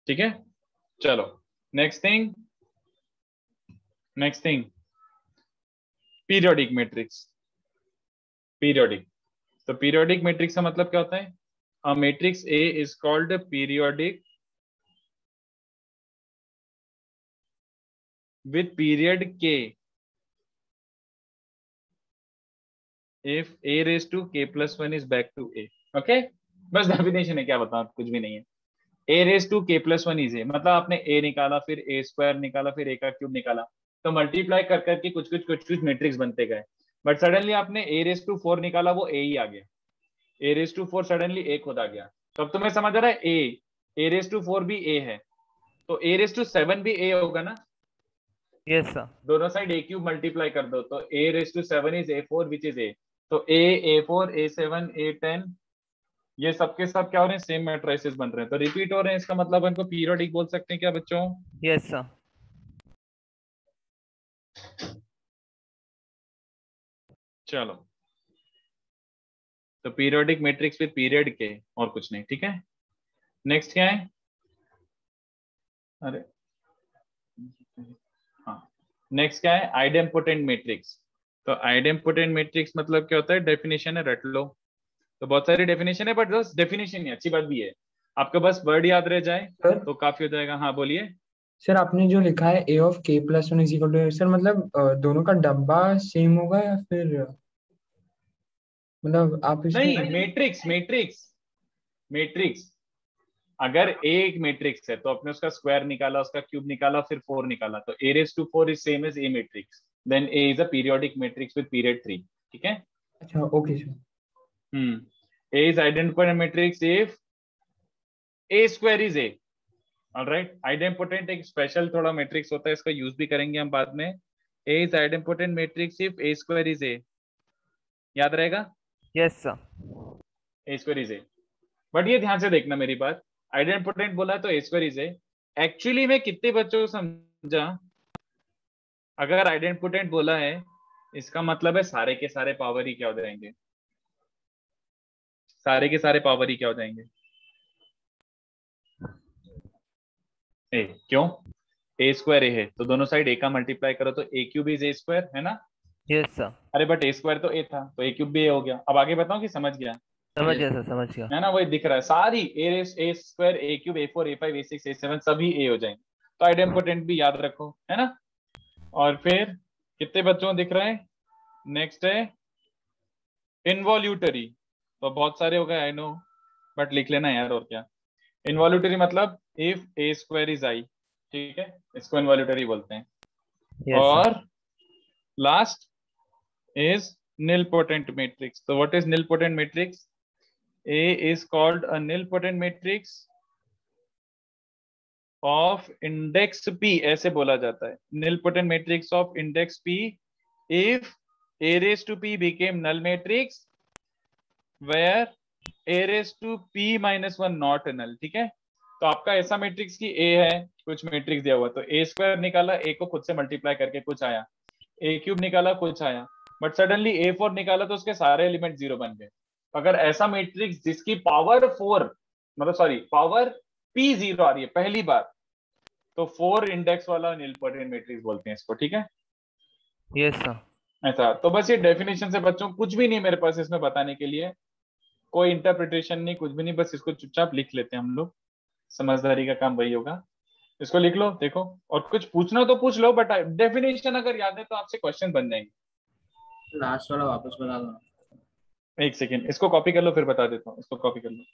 Speaker 2: ठीक है, चलो next thing, next thing periodic matrix. Periodic, तो पीरियोडिक मैट्रिक्स का मतलब क्या होता है? A matrix A is called periodic with period k if a raised to k plus 1 is back to a। Okay, बस डेफिनेशन है, क्या बताऊं, कुछ भी नहीं है। a raised to k plus 1 is a मतलब आपने a निकाला, फिर a स्क्वायर निकाला, फिर a का क्यूब निकाला, तो मल्टीप्लाई कर करके कुछ कुछ कुछ कुछ मैट्रिक्स बनते गए। बट सडनली आपने a raised to 4 निकाला, वो a ही आ गया, a raised to 4 suddenly a खुद आ गया। तो अब तुम्हें समझ आ रहा है a raised to 4 भी a है, तो a raised to 7 भी a होगा ना?
Speaker 3: Yes sir.
Speaker 2: दोनों साइड a क्यूब मल्टीप्लाई कर दो, तो a raise to 7 is a4 which is a। तो a4 a7 a10 ये सबके सब क्या हो रहे हैं, सेम मैट्रिसेस बन रहे हैं, तो रिपीट हो रहे हैं। इसका मतलब इनको पीरियोडिक बोल सकते हैं क्या बच्चों?
Speaker 3: Yes sir.
Speaker 2: चलो, तो पीरियोडिक मैट्रिक्स विद पीरियड के, और कुछ नहीं। ठीक है, नेक्स्ट क्या है? अरे हाँ, नेक्स्ट क्या है? Idempotent matrix. तो आइडेम्पोटेंट मैट्रिक्स मतलब क्या होता है, डेफिनेशन है, रट लो। तो बहुत सारी डेफिनेशन है, बट बस डेफिनेशन ही अच्छी बात भी है, आपका बस वर्ड याद रह जाए
Speaker 1: सर
Speaker 2: तो काफी हो जाएगा। हाँ बोलिए।
Speaker 1: सर आपने जो लिखा है A of K plus one is equal to, sir मतलब दोनों का डब्बा सेम होगा या फिर मतलब आप
Speaker 2: नहीं,
Speaker 1: इसमें।
Speaker 2: मैट्रिक्स मैट्रिक्स मैट्रिक्स, अगर ए एक मैट्रिक्स है तो आपने उसका स्क्वायर निकाला, उसका क्यूब निकाला, फिर 4 निकाला, तो a raise to 4 is same as A matrix, then a is a periodic matrix with period 3। ठीक है,
Speaker 1: अच्छा okay sir.
Speaker 2: a is idempotent matrix if a square is a। Alright, idempotent एक स्पेशल थोड़ा matrix होता है, इसका use भी करेंगे हम बाद में। a is idempotent matrix if a square is a, याद रहेगा?
Speaker 3: Yes sir.
Speaker 2: a square is a, but ये ध्यान से देखना मेरी बात, आइडेम्पोटेंट बोला है तो a square is a, actually में कितने बच्चों को समझा? अगर आइडेम्पोटेंट बोला है इसका मतलब है सारे के सारे पावर ही क्या हो जाएंगे, सारे के सारे पावर ही क्या हो जाएंगे, ए। क्यों? ए स्क्वायर ए है तो दोनों साइड ए का मल्टीप्लाई करो तो ए क्यूब इज ए स्क्वायर, है ना?
Speaker 3: Yes sir.
Speaker 2: अरे बट ए स्क्वायर तो ए था, तो ए क्यूब भी ए हो गया। अब आगे बताऊं कि समझ गया?
Speaker 3: समझ गया सर, समझ गया।
Speaker 2: है ना, वही दिख रहा है, सारी ए स्क्वायर ए cube A4 A5 A6 A7 सभी ए हो जाएंगे, तो आइडेम्पोटेंट भी याद रखो, है ना? और फिर कितने बच्चों को दिख रहा है? नेक्स्ट है इनवॉल्यूटरी, तो बहुत सारे हो गए आई नो, बट लिख लेना यार, और क्या। इनवॉल्यूटरी मतलब if A square is I, ठीक है, इसको इनवॉल्यूटरी बोलते हैं।
Speaker 3: Yes sir.
Speaker 2: और लास्ट इज nilpotent matrix। तो what is nilpotent matrix? A is called a nilpotent matrix of index P, ऐसे बोला जाता है, nilpotent matrix of index P if A raised to P became null matrix where A raised to P minus 1 not null। ठीक है, तो आपका ऐसा matrix की A है, कुछ मैट्रिक्स दिया हुआ, तो A स्क्वायर निकाला, A को खुद से मल्टीप्लाई करके कुछ आया, A क्यूब निकाला कुछ आया, बट सडनली A4 निकाला तो उसके सारे एलिमेंट 0 बन गए। अगर ऐसा मैट्रिक्स जिसकी पावर 4 मतलब सॉरी पावर P0 आ रही है पहली बार, तो 4 इंडेक्स वाला निलपोटेंट मैट्रिक्स बोलते हैं इसको। ठीक है,
Speaker 3: यस सर।
Speaker 2: ऐसा। तो बस ये डेफिनेशन से बच्चों कुछ भी नहीं मेरे पास इसमें बताने के लिए, कोई इंटरप्रिटेशन नहीं, कुछ भी नहीं, बस इसको चुपचाप लिख लेते हैं हम लोग, समझदारी का काम वही होगा। इसको लिख लो, देखो, और कुछ पूछना हो तो पूछ लो, बट डेफिनेशन अगर याद है तो आपसे क्वेश्चन बन जाएंगे।
Speaker 6: लास्ट वाला वापस बता दो।
Speaker 2: एक सेकेंड, इसको कॉपी कर लो फिर बता देता हूँ, इसको कॉपी कर लो।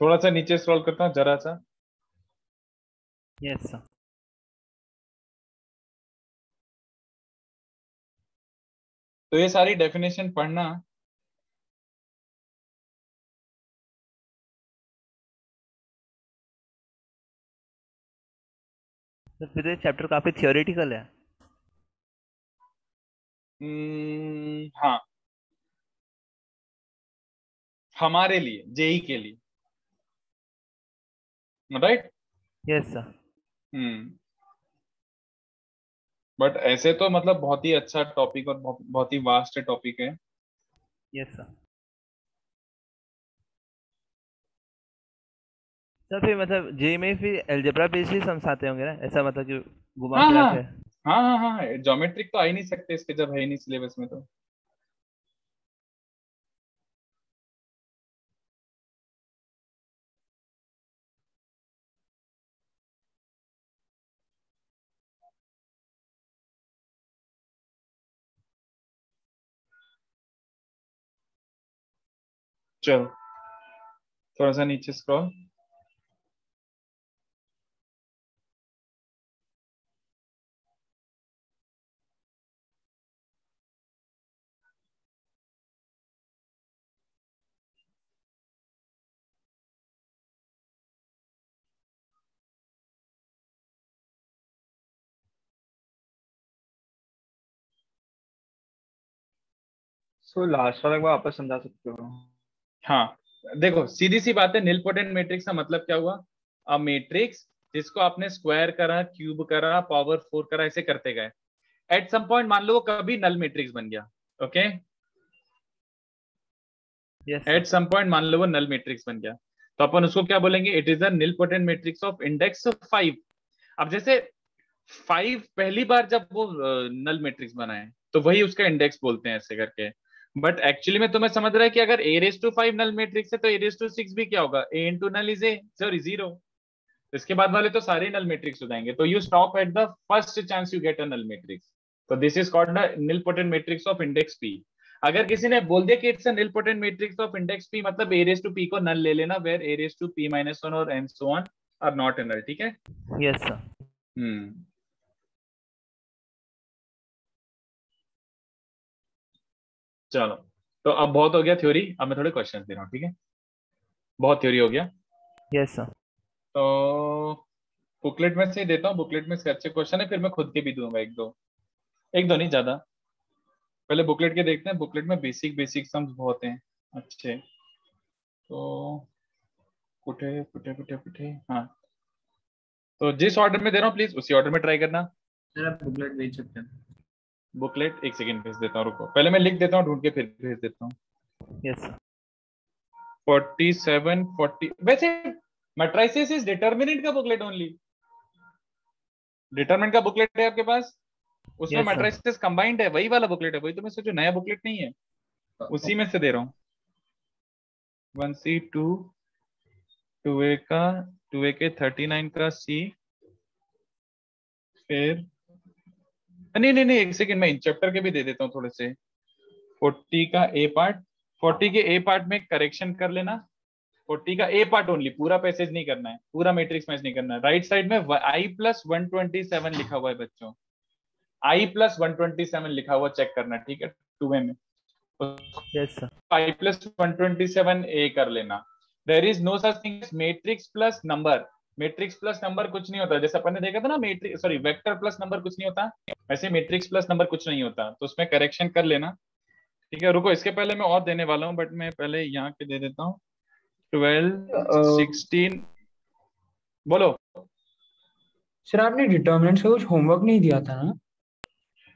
Speaker 2: थोड़ा सा नीचे स्क्रॉल करता हूँ जरा सा।
Speaker 3: Yes sir.
Speaker 2: तो ये सारी डेफिनेशन पढ़ना।
Speaker 3: तो फिर ये चैप्टर काफी थियोरेटिकल है।
Speaker 2: हाँ, हमारे लिए, जेई के लिए, right.
Speaker 3: Yes sir.
Speaker 2: Hmm but ऐसे तो मतलब बहुत ही अच्छा टॉपिक और बहुत ही वास्ट टॉपिक है।
Speaker 3: Yes sir. सर फिर मतलब जे में फिर अलजेब्रा बेस ही समझाते होंगे ना, ऐसा मतलब कि घुमा
Speaker 2: हाँ
Speaker 3: फिरा
Speaker 2: हाँ
Speaker 3: के।
Speaker 2: हाँ हाँ हाँ, ज्योमेट्रिक तो आ ही नहीं सकते इसके, जब है ही नहीं सिलेबस में तो। चलो थोड़ा सा नीचे स्क्रॉल।
Speaker 5: सो लास्ट वाला एक बार वापस समझा सकते हो?
Speaker 2: हाँ, देखो सीधी सी बात है, निलपोटेंट मैट्रिक्स का मतलब क्या हुआ? अ मैट्रिक्स जिसको आपने स्क्वायर करा, क्यूब करा, पावर 4 करा, ऐसे करते गए, एट सम पॉइंट मान लो वो कभी नल मैट्रिक्स बन गया। Okay,
Speaker 3: yes
Speaker 2: at
Speaker 3: sir.
Speaker 2: Some point मान लो वो नल मैट्रिक्स बन गया, तो अपन उसको क्या बोलेंगे? It is a nilpotent matrix of index 5। अब जैसे 5 पहली बार जब वो नल मैट्रिक्स बना है तो वही उसका इंडेक्स बोलते हैं ऐसे करके। बट एक्चुअली में तुम्हें समझ रहा है कि अगर A raise to 5 null matrix है तो ए रेस टू 6 भी क्या होगा? A into null is A, sorry 0। इसके बाद वाले तो सारे नल मैट्रिक्स हो जाएंगे, तो you stop at the first chance you get a null matrix. तो this is called the nilpotent matrix of index P. अगर किसी ने बोल दिया कि it's a nilpotent matrix of index P, मतलब ए रेस टू पी को null ले लेना, where A raise to P minus one और and so on are not a null. ठीक है।
Speaker 3: Yes sir.
Speaker 2: हम्म चलो, तो अब बहुत हो गया थ्योरी, अब मैं थोड़े क्वेश्चन दे रहा हूँ, ठीक है? बहुत थ्योरी हो गया।
Speaker 3: Yes sir.
Speaker 2: तो बुकलेट में से ही देता हूँ, बुकलेट में से अच्छे क्वेश्चन है, फिर मैं खुद के भी दूंगा एक दो, एक दो नहीं ज्यादा। पहले बुकलेट के देखते हैं, बुकलेट में बेसिक बेसिक सम्स बहुत हैं अच्छे। तो कुठे कुठे कुठे कुठे, हाँ, तो जिस ऑर्डर में दे रहा हूँ प्लीज उसी ऑर्डर में ट्राई करना।
Speaker 6: सर आप बुकलेट भेज सकते हैं।
Speaker 2: बुकलेट एक सेकंड भेज देता हूँ, रुको पहले मैं लिख देता हूँ ढूंढ के फिर भेज देता हूँ।
Speaker 3: Yes sir.
Speaker 2: 47 40 वैसे मैट्रिसेस इज डिटर्मिनेंट का बुकलेट ओनली, डिटरमिनेंट का बुकलेट है आपके पास, उसमें
Speaker 3: यस सर।
Speaker 2: मैट्रिसेस कंबाइंड है, वही वाला बुकलेट है, वही तो मैं सोचू नया बुकलेट नहीं है, उसी में से दे रहा हूँ। 1C 2, 2A का, 2A के 39 का C, फिर नहीं नहीं नहीं एक सेकंड, मैं इन चैप्टर के भी दे देता हूँ थोड़े से। 40 का ए पार्ट, 40 के ए पार्ट में करेक्शन कर लेना, 40 का ए पार्ट ओनली, पूरा पैसेज नहीं करना है, पूरा मैट्रिक्स मैच नहीं करना है। राइट साइड में आई प्लस 127 लिखा हुआ है बच्चों, आई प्लस 127 लिखा हुआ चेक करना, ठीक है, 2A में।
Speaker 3: Yes sir.
Speaker 2: I plus 127 A कर लेना। There is no such thing matrix plus number, matrix plus number कुछ नहीं होता, जैसे अपन ने देखा था ना matrix, sorry vector plus number कुछ नहीं होता, वैसे मैट्रिक्स प्लस नंबर कुछ नहीं होता, तो उसमें करेक्शन कर लेना। ठीक है, रुको इसके पहले मैं और देने वाला हूँ, बट मैं पहले यहाँ के दे देता हूँ। 12 16, बोलो।
Speaker 1: सर आपने डिटर्मिनेंट्स का कुछ होमवर्क नहीं दिया था ना?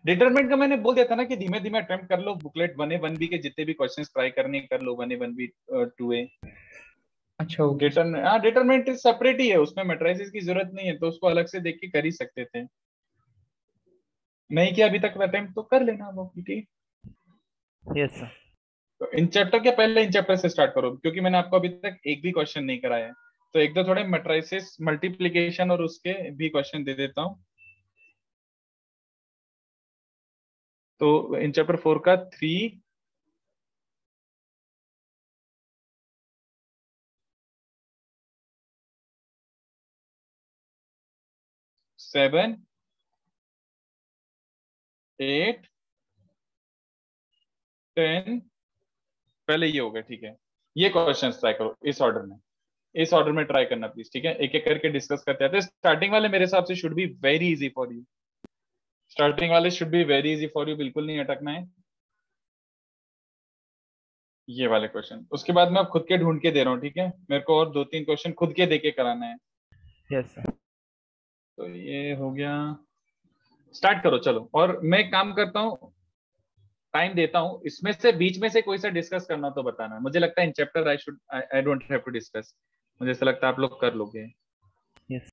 Speaker 2: डिटरमिनेंट का मैंने बोल दिया था ना कि धीमे धीमे अटेम्प्ट कर लो, बुकलेट 1A 1B के जितने भी क्वेश्चंस ट्राई करने कर लो, 1A 1B 2A।
Speaker 1: अच्छा ओके।
Speaker 2: हाँ डिटरमिनेंट सेपरेट ही है, उसमें मैट्रिसेस की जरूरत नहीं है, तो उसको अलग से देख के कर ही सकते थे, नहीं किया अभी तक अटेम्प्ट तो कर लेना वो, ठीक।
Speaker 3: Yes sir.
Speaker 2: तो इन चैप्टर के पहले इन चैप्टर से स्टार्ट करो, क्योंकि मैंने आपको अभी तक एक भी क्वेश्चन नहीं कराया है, तो एक दो थोड़े मैट्रिसेस मल्टीप्लीकेशन और उसके भी क्वेश्चन दे देता हूँ। तो इन चैप्टर 4 का 3, 7 8 10, पहले ये हो गया, ठीक है। ये क्वेश्चन ट्राई करो इस ऑर्डर में, इस ऑर्डर में ट्राई करना प्लीज, ठीक है। एक एक करके डिस्कस करते हैं। स्टार्टिंग वाले मेरे हिसाब से should be very easy for you, starting वाले should be very easy for you, बिल्कुल नहीं अटकना है। ये वाले क्वेश्चन, उसके बाद मैं अब खुद के ढूंढ के दे रहा हूँ, ठीक है। मेरे को और 2-3 क्वेश्चन खुद के दे के कराना है।
Speaker 3: Yes sir.
Speaker 2: तो ये हो गया, स्टार्ट करो चलो। और मैं एक काम करता हूँ, टाइम देता हूँ, इसमें से बीच में से कोई सा डिस्कस करना तो बताना। मुझे लगता है इन chapter I don't have to discuss, मुझे ऐसा लगता है आप लोग कर लोगे।
Speaker 3: यस।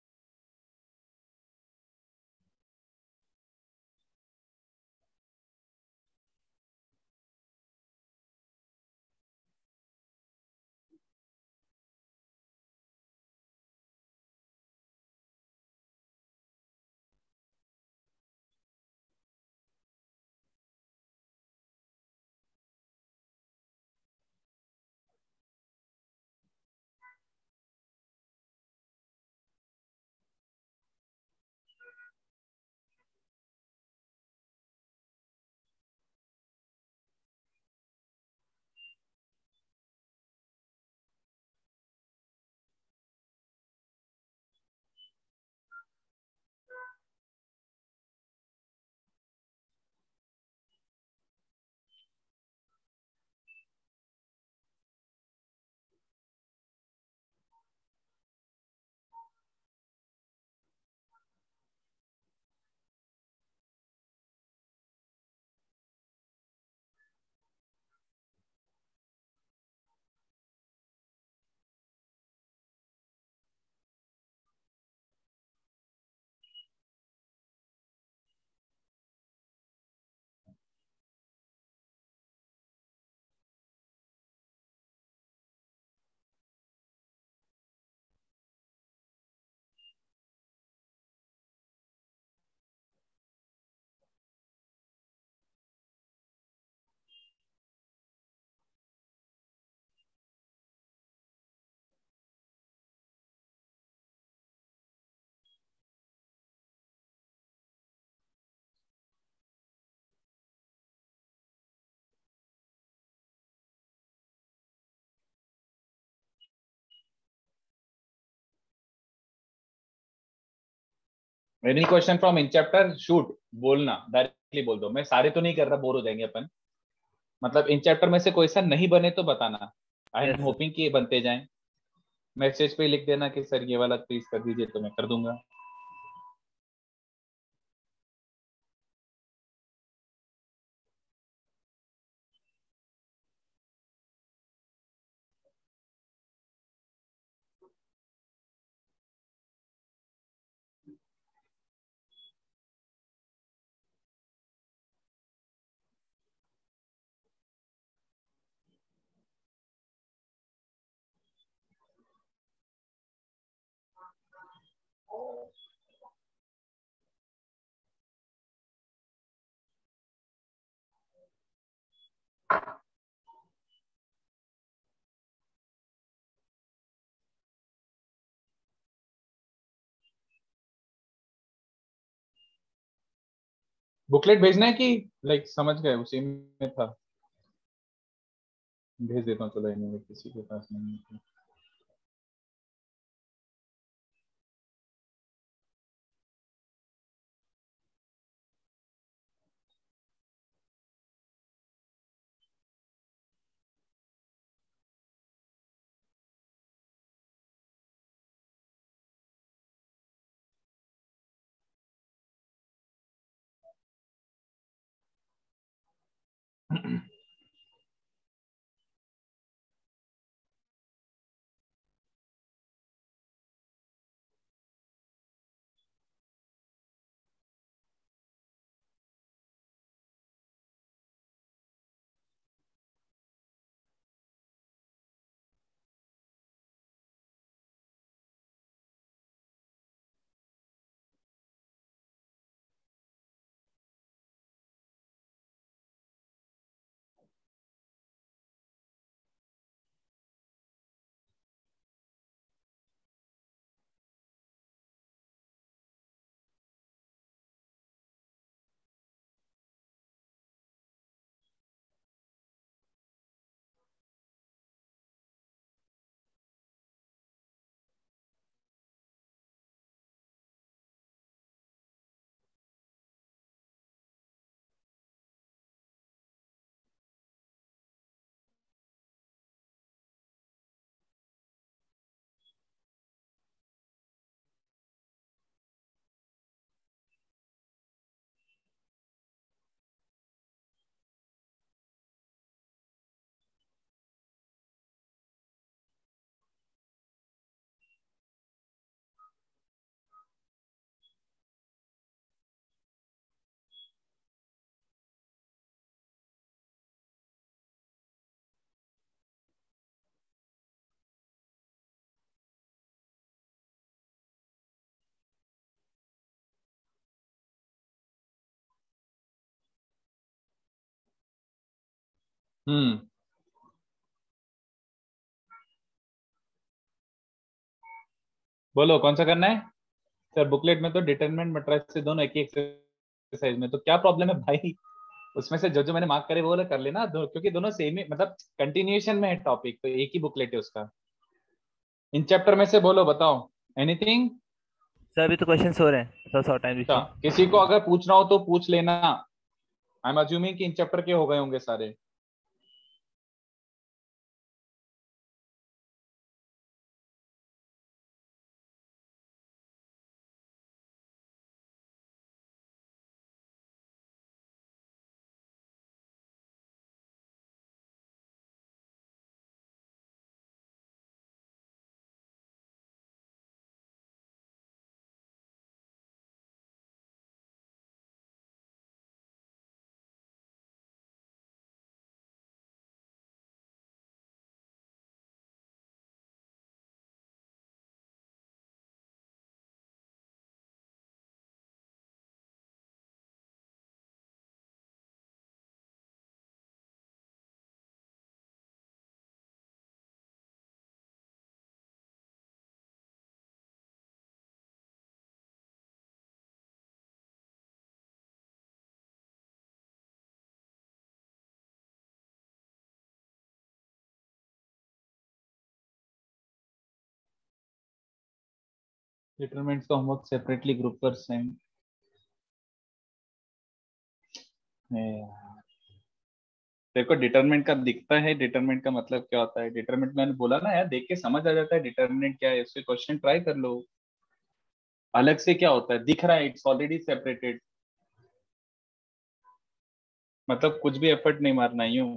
Speaker 2: एनी क्वेश्चन फ्रॉम इन चैप्टर, शूट, बोलना, डायरेक्टली बोल दो। मैं सारे तो नहीं कर रहा, बोर हो जाएंगे अपन। मतलब इन चैप्टर में से कोई सा नहीं बने तो बताना। I am
Speaker 3: yes sir.
Speaker 2: Hopping कि ये बनते जाएं। मैसेज पे लिख देना कि सर ये वाला प्लीज कर दीजिए, तो मैं कर दूंगा। बुकलेट भेजना है कि लाइक समझ गए उसी में था? भेज देता हूँ चलो, anyway, किसी के पास नहीं है। हम्म। बोलो कौन सा करना है सर? बुकलेट में तो डिटरमिनेंट मैट्रिक्स से दोनों एक ही एक्सरसाइज में, तो क्या प्रॉब्लम है भाई? उसमें से जो जो मैंने मार्क करे वो वाला कर लेना क्योंकि दोनों सेम ही मतलब कंटिन्यूएशन में है टॉपिक, तो एक ही बुकलेट है उसका। इन चैप्टर में से बोलो, बताओ एनीथिंग।
Speaker 3: सर अभी तो क्वेश्चन हो रहे हैं, थोड़ा सा टाइम
Speaker 2: अच्छा,
Speaker 3: दीजिए।
Speaker 2: किसी को अगर पूछना हो तो पूछ लेना। आई एम अज्यूमिंग कि इन चैप्टर के हो गए होंगे सारे। डिटरमिनेंट्स का होमवर्क सेपरेटली ग्रुप पर सेंड। देखो डिटरमिनेंट का दिखता है, डिटरमिनेंट का मतलब क्या होता है? डिटरमिनेंट मैंने बोला ना यार, देख के समझ आ जाता है डिटरमिनेंट क्या है, उससे क्वेश्चन ट्राई कर लो। अलग से क्या होता है? दिख रहा है, इट्स ऑलरेडी सेपरेटेड, मतलब कुछ भी एफर्ट नहीं मारना यूं।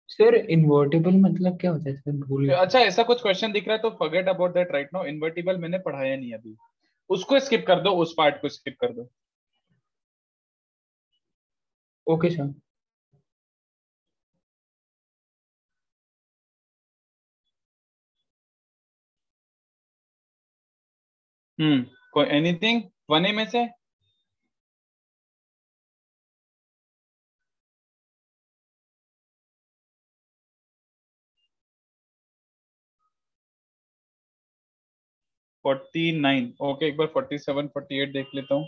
Speaker 1: सर इन्वर्टेबल मतलब क्या होता है सर, भूल गया।
Speaker 2: अच्छा, ऐसा कुछ क्वेश्चन दिख रहा है तो forget about that right now. Invertible मैंने पढ़ाया नहीं अभी, उसको स्किप कर दो, उस पार्ट को स्किप कर दो।
Speaker 1: Okay sir.
Speaker 2: कोई एनीथिंग वन ए में से? फोर्टी नाइन, ओके, एक बार 47 48 देख लेता हूँ।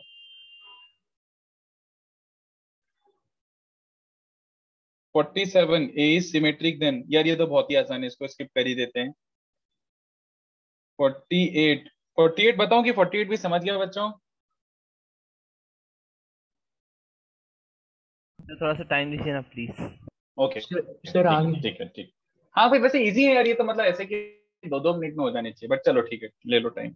Speaker 2: 47 ए इज सिमेट्रिक देन, यार ये तो बहुत ही आसान है, इसको स्किप कर ही देते हैं। 48, 48 बताऊं कि 48 भी समझ गया बच्चों?
Speaker 3: सर थोड़ा सा टाइम दीजिए ना प्लीज।
Speaker 2: ओके
Speaker 1: सर
Speaker 2: ठीक है
Speaker 1: आगे।
Speaker 2: ठीक है ठीक। हाँ भाई, वैसे इजी है यार ये तो, मतलब ऐसे कि 2 2 मिनट में हो जाने चाहिए, बट चलो ठीक है, ले लो टाइम।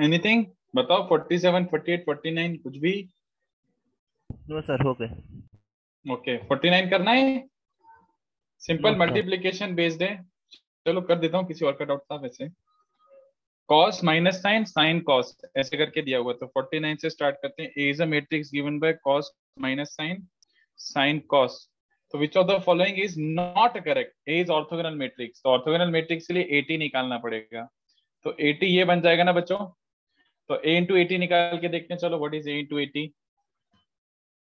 Speaker 2: एनीथिंग बताओ, 47, 48, 49 कुछ भी?
Speaker 3: नो सर, हो गए।
Speaker 2: ओके 49 करना है, simple
Speaker 3: no sir.
Speaker 2: Multiplication based है। चलो कर देता हूँ, किसी और का डाउट था वैसे। Cos minus sine sine cos ऐसे करके दिया हुआ, तो 49 से स्टार्ट करते हैं। A is a matrix given by cos minus sine sine cos, तो which of the following is not correct? A is orthogonal matrix, तो ऑर्थोगोनल मैट्रिक्स के लिए 80 निकालना पड़ेगा, तो 80 ये बन जाएगा ना बच्चों। तो a इंटू 80 निकाल के देखते हैं, चलो what is a into 80?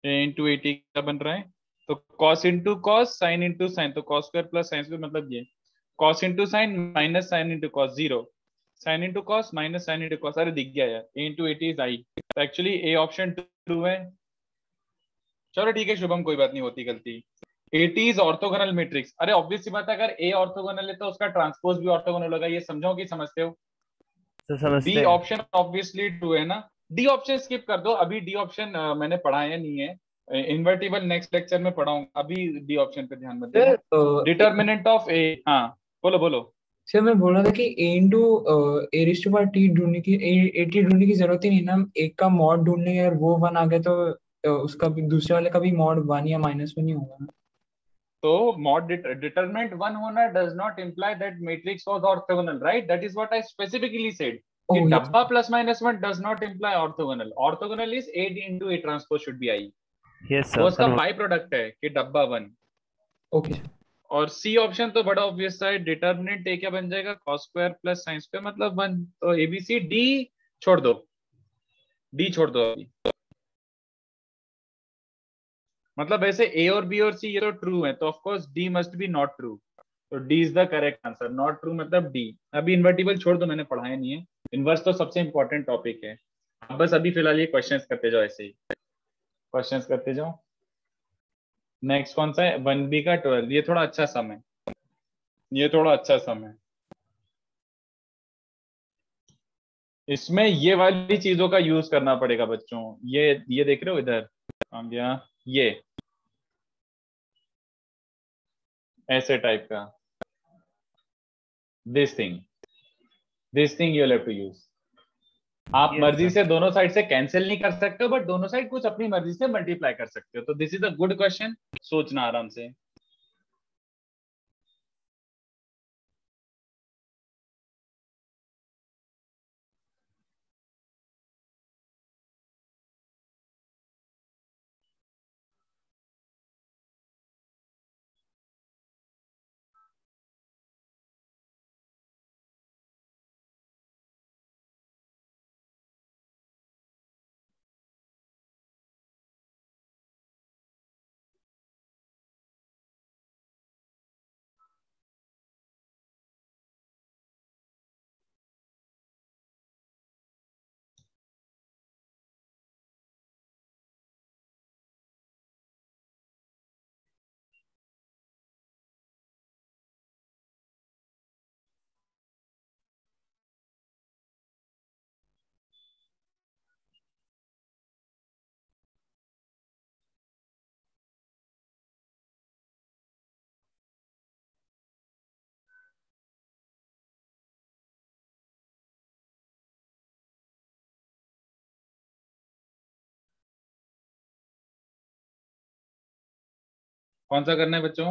Speaker 2: a into 80 क्या बन रहा है? तो cos into cos sine into sine, तो cos square plus sine square मतलब ये cos into sine minus sine into cos, zero, sine into cos minus sine into cos, अरे दिख गया यार, a इंटू 80 इज i, तो एक्चुअली a ऑप्शन ट्रू है। चलो ठीक है शुभम, कोई बात नहीं, होती गलती। 80 इज ऑर्थोगोनल मैट्रिक्स, अरे ऑब्वियस सी बात है, अगर a ऑर्थोगोनल है तो उसका ट्रांसपोज भी ऑर्थोगोनल होगा, ये समझो कि समझते हो?
Speaker 3: सर समझते
Speaker 2: डी
Speaker 3: हैं।
Speaker 2: ऑप्शन ऑब्वियसली ट्रू है ना। डी ऑप्शन स्किप कर दो, अभी डी ऑप्शन मैंने पढ़ा है नहीं है, इन्वर्टिबल नेक्स्ट लेक्चर में पढ़ाऊंगा, अभी डी ऑप्शन पे ध्यान मत देना।
Speaker 1: सर
Speaker 2: डिटर्मिनेंट ऑफ ए, हाँ बोलो बोलो।
Speaker 1: सर मैं बोल रहा था कि A into A raise to power T ढूंढने की, 80 ढूंढने की जरूरत ही नहीं ना, हम एक का मॉड ढूंढने और वो वन आ गया तो उसका भी दूसरे वाले का भी मॉड वन या माइनस वन ही होगा ना।
Speaker 2: तो मॉड डिटरमिनेंट वन होना does not imply that matrix was orthogonal, right? That is what I specifically said कि
Speaker 1: ओह यस।
Speaker 2: डब्बा plus minus one does not imply orthogonal. Orthogonal is A into A transpose should be I,
Speaker 3: yes
Speaker 2: वो
Speaker 3: sir,
Speaker 2: उसका by product है कि डब्बा one.
Speaker 1: Okay sir.
Speaker 2: और C option तो बड़ा ऑब्वियस है, डिटर्मिनेंट ए क्या बन जाएगा? cos square plus sine square मतलब वन, तो एबीसी डी छोड़ दो, डी छोड़ दो अभी। मतलब ऐसे ए और बी और सी ये तो ट्रू है, तो of course D must be not true, तो D is the correct answer, not true मतलब डी। अभी इन्वर्टिबल छोड़ दो, मैंने पढ़ाया नहीं है, इनवर्स तो सबसे इंपॉर्टेंट टॉपिक है। अब बस अभी फिलहाल ये क्वेश्चंस करते जाओ, ऐसे ही क्वेश्चंस करते जाओ। नेक्स्ट कौन सा है? 1b का 12, ये थोड़ा अच्छा सम है, ये थोड़ा अच्छा सम है। इसमें ये वाली चीजों का यूज करना पड़ेगा बच्चों, ये देख रहे हो इधर आ गया, ये ऐसे टाइप का, this thing you have to use. आप
Speaker 3: यस
Speaker 2: मर्जी
Speaker 3: सर।
Speaker 2: से दोनों साइड से कैंसिल नहीं कर सकते हो, बट दोनों साइड कुछ अपनी मर्जी से मल्टीप्लाई कर सकते हो, तो this is a good question, सोचना आराम से। कौन सा करना है बच्चों?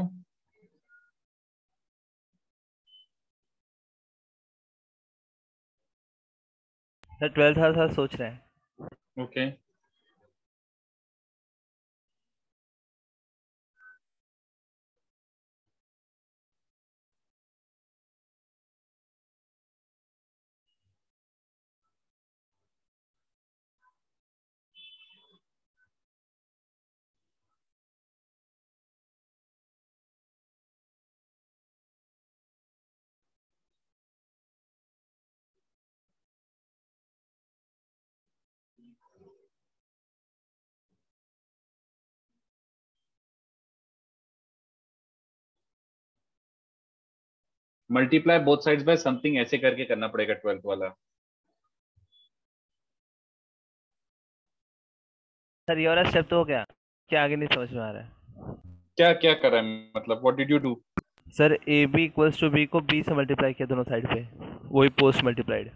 Speaker 3: सर 12 था सोच रहे हैं।
Speaker 2: Okay multiply both sides bye something ऐसे करके करना पड़ेगा 12th वाला।
Speaker 3: सर ये वाला स्टेप तो हो गया, क्या आगे नहीं समझ में आ रहा है।
Speaker 2: क्या क्या कर रहा है मतलब, what did you do?
Speaker 3: Sir A B equals to B को बी से मल्टीप्लाई किया दोनों साइड पे, वही post multiplied.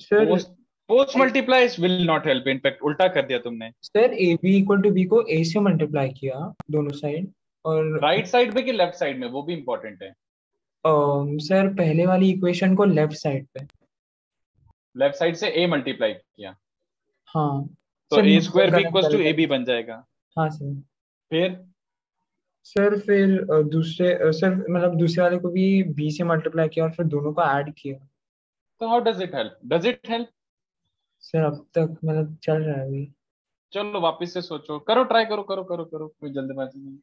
Speaker 1: Sir
Speaker 2: post post multiply will not help, in fact उल्टा कर दिया तुमने।
Speaker 1: Sir A B equal to B को ए से मल्टीप्लाई किया दोनों साइड, और
Speaker 2: राइट साइड में कि लेफ्ट साइड में, वो भी इंपॉर्टेंट है।
Speaker 1: सर पहले वाली इक्वेशन को लेफ्ट साइड पे।
Speaker 2: लेफ्ट साइड से ए मल्टीप्लाई किया
Speaker 1: हाँ
Speaker 2: तो
Speaker 1: सर,
Speaker 2: ए स्क्वायर बी
Speaker 1: गलत
Speaker 2: इक्वल्स टू
Speaker 1: गलत
Speaker 2: ए बी
Speaker 1: गलत।
Speaker 2: बन जाएगा।
Speaker 1: हाँ सर।
Speaker 2: फिर
Speaker 1: सर फिर दूसरे सर मतलब दूसरे वाले को भी बी से मल्टीप्लाई किया और फिर दोनों को ऐड किया।
Speaker 2: तो how does it help, does it help?
Speaker 1: Sir अब तक मतलब चल रहा है अभी।
Speaker 2: चलो वापस से सोचो, करो, ट्राई करो, करो करो करो, कोई जल्दबाजी नहीं।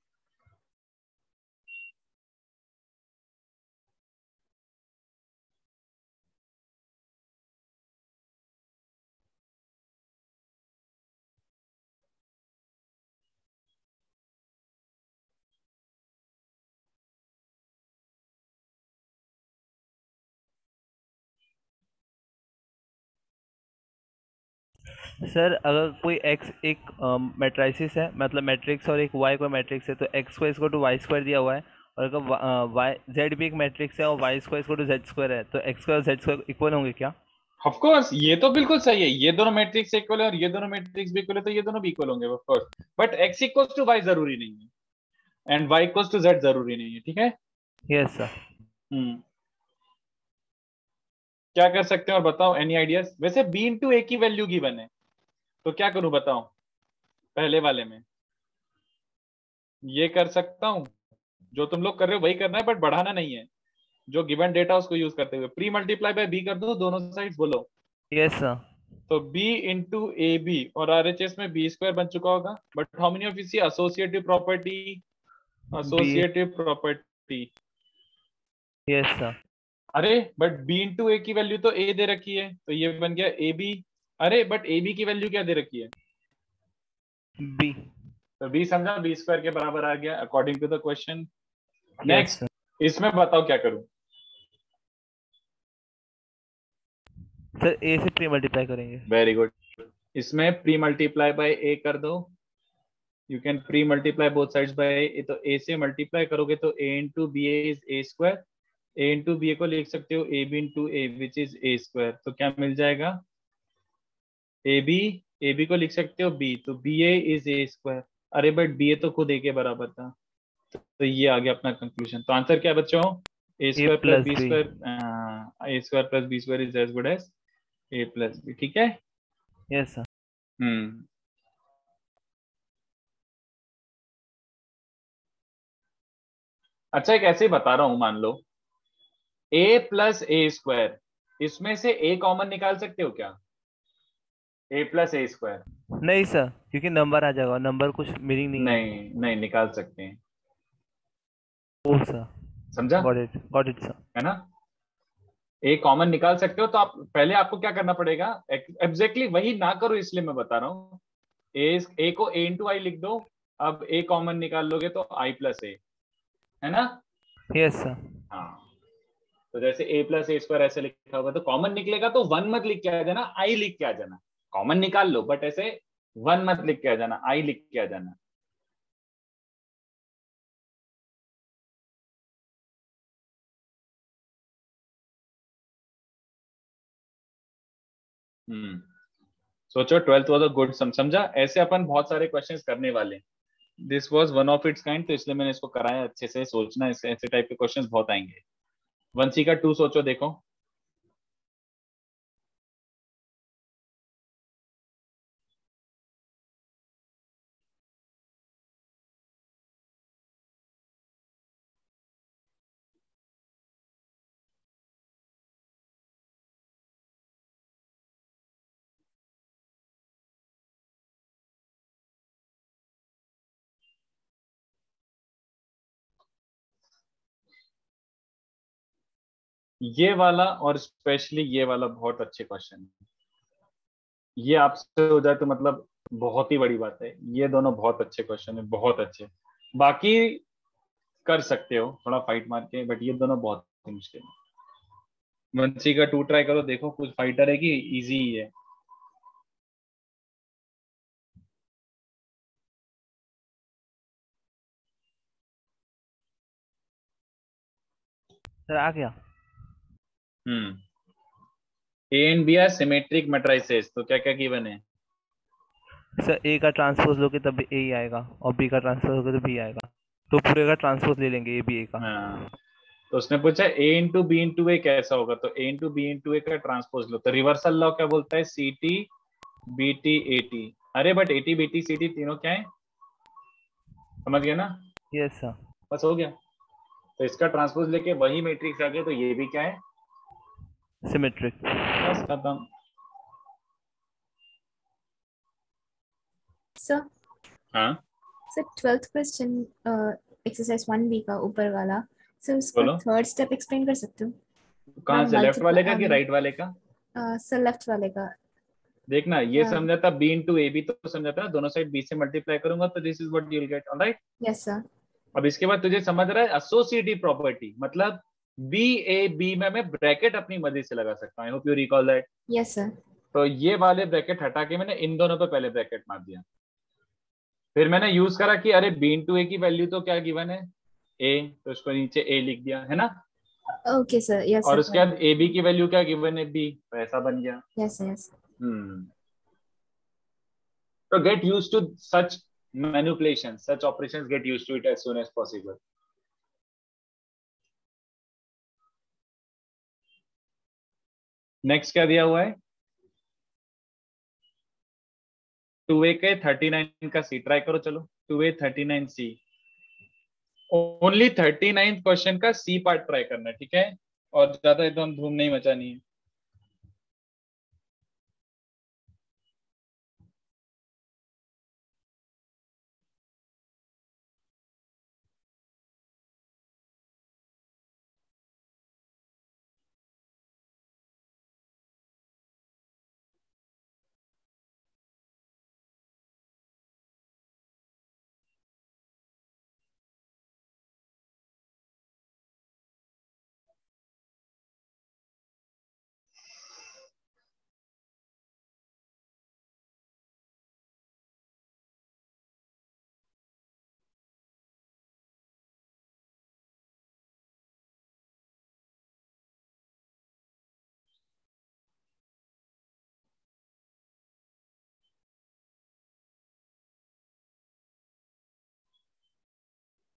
Speaker 3: सर अगर कोई एक्स एक मैट्रिक्स है, मतलब मैट्रिक्स, और एक वाई कोई मैट्रिक्स है, तो एक्स स्क्वायर इसको टू वाई स्क्वायर दिया हुआ है, और अगर वाई जेड भी एक मैट्रिक्स है और वाई स्क्वायर इसको टू जेड स्क्वायर है, तो एक्स स्क्वायर और जेड स्क्वायर इक्वल होंगे क्या?
Speaker 2: ऑफ कोर्स, ये तो बिल्कुल सही है, ये दोनों मैट्रिक्स इक्वल है और ये दोनों मैट्रिक्स भी इक्वल है, तो ये दोनों भी इक्वल होंगे of course. But X equals to Y जरूरी नहीं है and Y equals to Z जरूरी नहीं है, ठीक है।
Speaker 3: Yes sir.
Speaker 2: हम्म क्या कर सकते हैं और बताओ, एनी आइडियाज? वैसे बी इंटू ए की वैल्यू गिवन है, तो क्या करूं बताओ? पहले वाले में ये कर सकता हूं, जो तुम लोग कर रहे हो वही करना है, बट बढ़ाना नहीं है। जो गिवन डेटा उसको यूज करते हुए प्री मल्टीप्लाई बाय बी कर दो दोनों साइड्स, बोलो।
Speaker 3: Yes sir.
Speaker 2: तो b इंटू ए बी, और आरएचएस में बी स्क्वायर बन चुका होगा, but how many of you see associative property?
Speaker 3: B.
Speaker 2: Associative property.
Speaker 3: Yes sir.
Speaker 2: अरे बट b इंटू ए की वैल्यू तो a दे रखी है, तो ये बन गया ए बी। अरे बट ए बी की वैल्यू क्या दे रखी है?
Speaker 3: बी।
Speaker 2: तो b समझा, बी स्क्वायर के बराबर आ गया according to the question.
Speaker 3: Yes
Speaker 2: next,
Speaker 3: sir.
Speaker 2: इसमें बताओ क्या करूं?
Speaker 3: सर ए से प्री मल्टीप्लाई करेंगे।
Speaker 2: Very good. इसमें प्री मल्टीप्लाई बाय ए कर दो। You can pre multiply both sides by A, तो ए से मल्टीप्लाई करोगे तो A into B A is A square. A into B A को लिख सकते हो A B into A which is A square, तो क्या मिल जाएगा? ए बी को लिख सकते हो बी, तो B A is A square. अरे बट बी ए तो खुद ए के बराबर था, तो ये आ गया अपना कंक्लूजन। तो आंसर क्या है बच्चों? A
Speaker 3: A
Speaker 2: square plus
Speaker 3: plus
Speaker 2: B
Speaker 3: B.
Speaker 2: Square, A square plus B square is as good as A plus B, ठीक है।
Speaker 3: Yes sir.
Speaker 2: हम्म अच्छा, एक ऐसे ही बता रहा हूं, मान लो a प्लस ए स्क्वायर, इसमें से a कॉमन निकाल सकते हो क्या? a plus A square?
Speaker 3: नहीं सर, क्योंकि नंबर आ जाएगा, नंबर कुछ मीनिंग नहीं है।
Speaker 2: नहीं नहीं निकाल सकते हैं,
Speaker 3: ओ सर।
Speaker 2: समझा?
Speaker 3: Got it sir.
Speaker 2: है ना, a कॉमन निकाल सकते हो, तो आप पहले आपको क्या करना पड़ेगा? एग्जैक्टली वही ना करो, इसलिए मैं बता रहा हूँ। a को a इंटू आई लिख दो, अब a कॉमन निकाल लोगे तो i प्लस ए, है ना।
Speaker 3: Yes sir.
Speaker 2: हाँ, तो जैसे a प्लस ए स्क्वायर ऐसे लिखा होगा, तो कॉमन निकलेगा तो वन मत लिख के आ जाना, आई लिख के आ जाना। कॉमन निकाल लो बट ऐसे वन मत लिख के आ जाना, आई लिख के आ जाना। सोचो, ट्वेल्थ वाज अ गुड सम, समझा? ऐसे अपन बहुत सारे क्वेश्चंस करने वाले हैं। This was one of its kind, तो इसलिए मैंने इसको कराया अच्छे से। सोचना, ऐसे ऐसे टाइप के क्वेश्चंस बहुत आएंगे। 1C का 2 सोचो, देखो। ये वाला और स्पेशली ये वाला बहुत अच्छे क्वेश्चन है। ये आपसे हो जाए तो मतलब बहुत ही बड़ी बात है। ये दोनों बहुत अच्छे क्वेश्चन है, बहुत अच्छे। बाकी कर सकते हो थोड़ा फाइट मार के, बट ये दोनों बहुत ही मुश्किल है। 1C का 2 ट्राई करो, देखो कुछ फाइटर है कि इजी ही है।
Speaker 3: सर आ गया।
Speaker 2: Hmm A and B are symmetric matrices, तो क्या क्या गिवन है?
Speaker 3: सर ए का ट्रांसपोज लोगे तब ए ही आएगा, और बी का ट्रांसपोज लोगे तो बी आएगा, तो पूरे का ट्रांसपोज ले लेंगे ए बी ए का।
Speaker 2: हाँ, तो उसने पूछा A into B into A कैसा होगा, तो A into B into A का ट्रांसपोज लो, तो रिवर्सल लॉ क्या बोलता है? C T B T A T. अरे but A T B T C T तीनों क्या है, समझ गए ना?
Speaker 3: Yes sir.
Speaker 2: बस हो गया। तो इसका ट्रांसपोज लेके वही मैट्रिक्स आ गया, तो ये भी क्या है?
Speaker 3: सिमेट्रिक।
Speaker 2: बस खत्म।
Speaker 7: सर
Speaker 2: हाँ
Speaker 7: sir 12th question exercise 1B का ऊपर वाला, सर उसका
Speaker 2: बोलो।
Speaker 7: थर्ड स्टेप एक्सप्लेन कर सकते हो?
Speaker 2: कहाँ से, लेफ्ट वाले का कि राइट वाले का?
Speaker 7: सर लेफ्ट वाले का।
Speaker 2: देखना, ये
Speaker 7: हाँ।
Speaker 2: समझा था बी इंटू ए बी, तो समझा था दोनों साइड बी से मल्टीप्लाई करूंगा तो this is what you will get, alright.
Speaker 7: Yes sir.
Speaker 2: अब इसके बाद तुझे समझ रहा है एसोसिएटिव प्रॉपर्टी, मतलब बी ए बी में मैं ब्रैकेट अपनी मर्जी से लगा सकता हूँ। आई hope you recall that.
Speaker 7: Yes sir.
Speaker 2: तो ये वाले ब्रैकेट हटा के मैंने इन दोनों पे पहले ब्रैकेट मार दिया, फिर मैंने यूज करा कि अरे बी इंटू ए की वैल्यू तो क्या गिवन है? ए, तो उसको नीचे ए लिख दिया है ना,
Speaker 7: ओके सर। यस
Speaker 2: और
Speaker 7: सर।
Speaker 2: उसके बाद ए बी की वैल्यू क्या गिवन है? बी, तो ऐसा बन गया।
Speaker 7: Yes yes.
Speaker 2: तो get used to such manipulations, such operations, get used to it as soon as possible. Next क्या दिया हुआ है? 2a के 39 का सी ट्राई करो, चलो 2a 39 सी, ओनली 39 क्वेश्चन का सी पार्ट ट्राई करना है, ठीक है? और ज्यादा एकदम धूम नहीं मचानी है।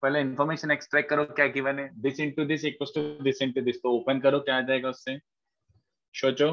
Speaker 2: पहले इंफॉर्मेशन एक्सट्रैक्ट करो, क्या गिवन है? This into this equals to this into this, तो ओपन करो, क्या आ जाएगा उससे? सोचो।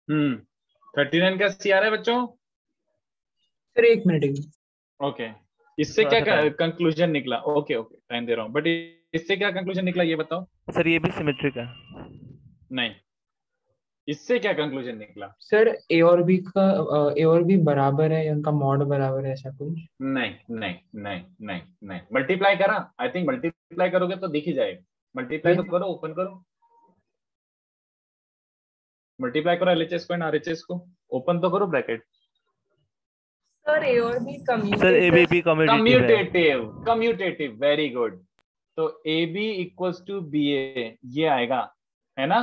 Speaker 2: हम्म 39 का सी आ रहा है बच्चों?
Speaker 1: सर एक मिनट एक मिनट।
Speaker 2: ओके, इससे
Speaker 3: थोड़ा सा
Speaker 2: क्या
Speaker 3: टाइम।
Speaker 2: कंक्लूजन निकला? ओके ओके, टाइम दे रहा हूँ, बट इससे क्या कंक्लूजन निकला ये बताओ।
Speaker 3: सर ये भी सिमेट्रिक है।
Speaker 2: नहीं, इससे क्या कंक्लूजन निकला?
Speaker 1: सर ए और बी का ए और बी बराबर है या उनका मॉड बराबर है, ऐसा कुछ?
Speaker 2: नहीं नहीं नहीं नहीं नहीं, मल्टीप्लाई करा, आई थिंक मल्टीप्लाई करोगे तो दिख ही जाएगा। मल्टीप्लाई तो करो, ओपन करो। मल्टीप्लाई करो एलएचएस को एंड आरएचएस को, ओपन तो करो ब्रैकेट।
Speaker 4: सर ए और B
Speaker 3: sir A
Speaker 4: commutative
Speaker 3: B पी कम्यूटेटिव है।
Speaker 2: Commutative, commutative, very good. तो A B equals to B A, ये आएगा, है ना?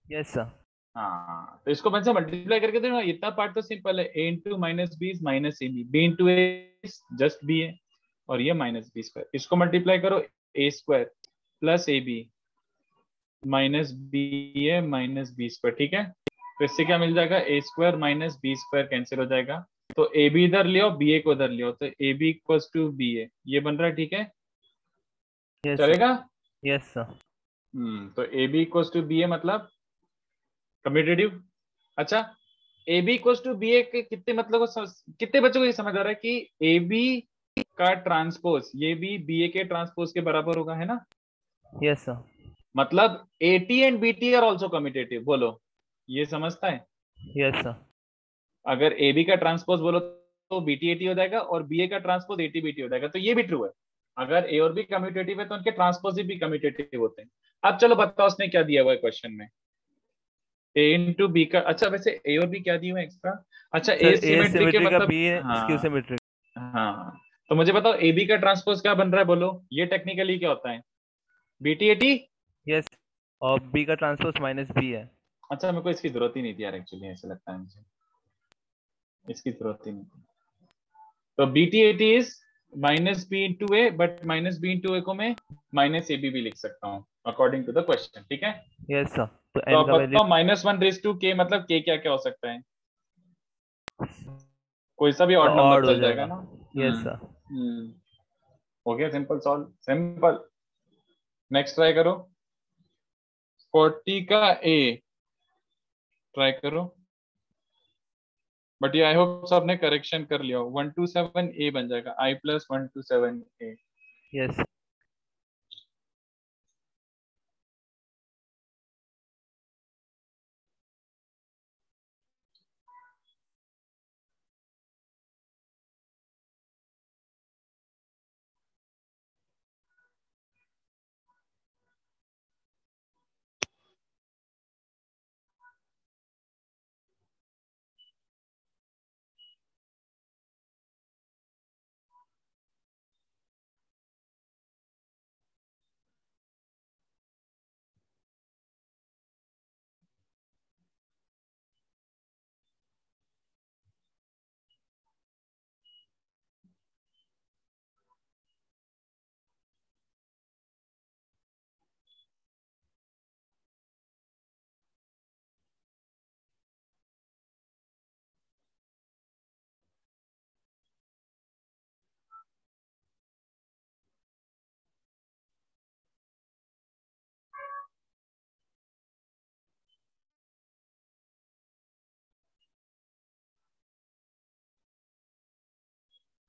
Speaker 3: Yes sir.
Speaker 2: हाँ, तो इसको से मल्टीप्लाई करके देखो, इतना पार्ट तो सिंपल है। A into minus B is minus A B, B into A just B A, और ये माइनस बी स्क्वायर। इसको मल्टीप्लाई करो, A square plus A B minus B A minus B square, ठीक है? तो इससे क्या मिल जाएगा, A square minus B square cancel हो जाएगा, तो ए बी इधर लियो, बी ए को उधर लियो, तो A B equals to B A, ये बन रहा है, ठीक है?
Speaker 3: यस
Speaker 2: चलेगा?
Speaker 3: Yes sir.
Speaker 2: तो A B equals to B A मतलब कम्यूटेटिव। अच्छा, A B equals to B A के कितने मतलब कितने बच्चों को ये समझ आ रहा है कि ए बी का ट्रांसपोज ये भी बी ए के ट्रांसपोज के बराबर होगा, है ना?
Speaker 3: Yes sir.
Speaker 2: मतलब A T and B T are also commutative, बोलो ये समझता है?
Speaker 3: Yes sir.
Speaker 2: अगर ए बी का ट्रांसपोज बोलो तो बी टी ए टी हो जाएगा, और बी ए का transpose A T B T हो जाएगा, तो ये भी ट्रू है। अगर ए और बी कम्यूटेटिव है तो उनके ट्रांसपोज भी कम्यूटेटिव होते हैं। अब चलो बताओ उसने क्या दिया हुआ है क्वेश्चन में, ए इंटू बी का। अच्छा वैसे ए और बी क्या दिए हुए एक्स्ट्रा? अच्छा ए सिमेट्रिक के मतलब,
Speaker 3: बी स्क्यू सिमेट्रिक।
Speaker 2: हाँ, तो मुझे बताओ ए बी का ट्रांसपोज क्या बन रहा है, बोलो ये टेक्निकली क्या होता है, B T A T?
Speaker 3: Yes, और बी का ट्रांसपोज माइनस बी है।
Speaker 2: अच्छा, मेरे को इसकी जरूरत ही नहीं थी यार, एक्चुअली ऐसा लगता है मुझे, इसकी जरूरत ही नहीं थी। तो B T A T is minus B into A, but minus B into A को मैं माइनस ए बी भी लिख सकता हूँ अकॉर्डिंग टू द क्वेश्चन, ठीक है?
Speaker 3: Yes sir. तो
Speaker 2: तो अब बताओ माइनस वन रेज टू के मतलब के क्या क्या हो सकता है, कोई सा भी ऑड नंबर चल जाएगा ना?
Speaker 3: Yes sir.
Speaker 2: हो गया, simple solve, simple. Next try करो, 40 का ए ट्राई करो, बट ये आई होप सबने करेक्शन कर लिया हो। 127 ए बन जाएगा, आई प्लस 127 ए।
Speaker 3: यस।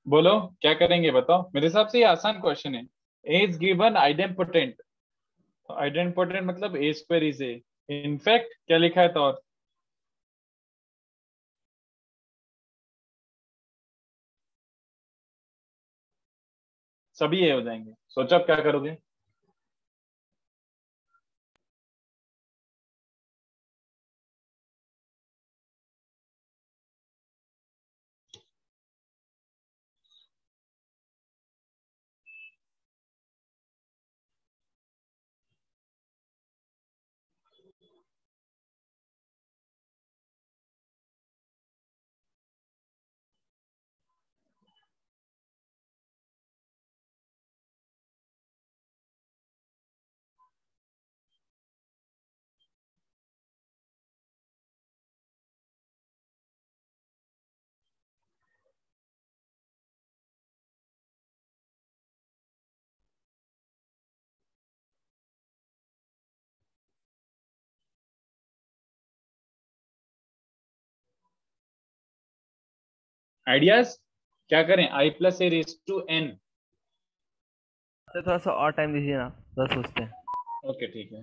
Speaker 2: बोलो क्या करेंगे बताओ, मेरे हिसाब से ये आसान क्वेश्चन है। ए इज गिवन आइडेंपोटेंट, आइडेंपोटेंट मतलब ए स्क्वायर इज ए, इनफैक्ट क्या लिखा है तो, और सभी ए हो जाएंगे। सोचो अब क्या करोगे? आइडियाज क्या करें? I plus A raise to N.
Speaker 3: थोड़ा सा और टाइम दीजिए ना, बस सोचते हैं।
Speaker 2: ओके ठीक है।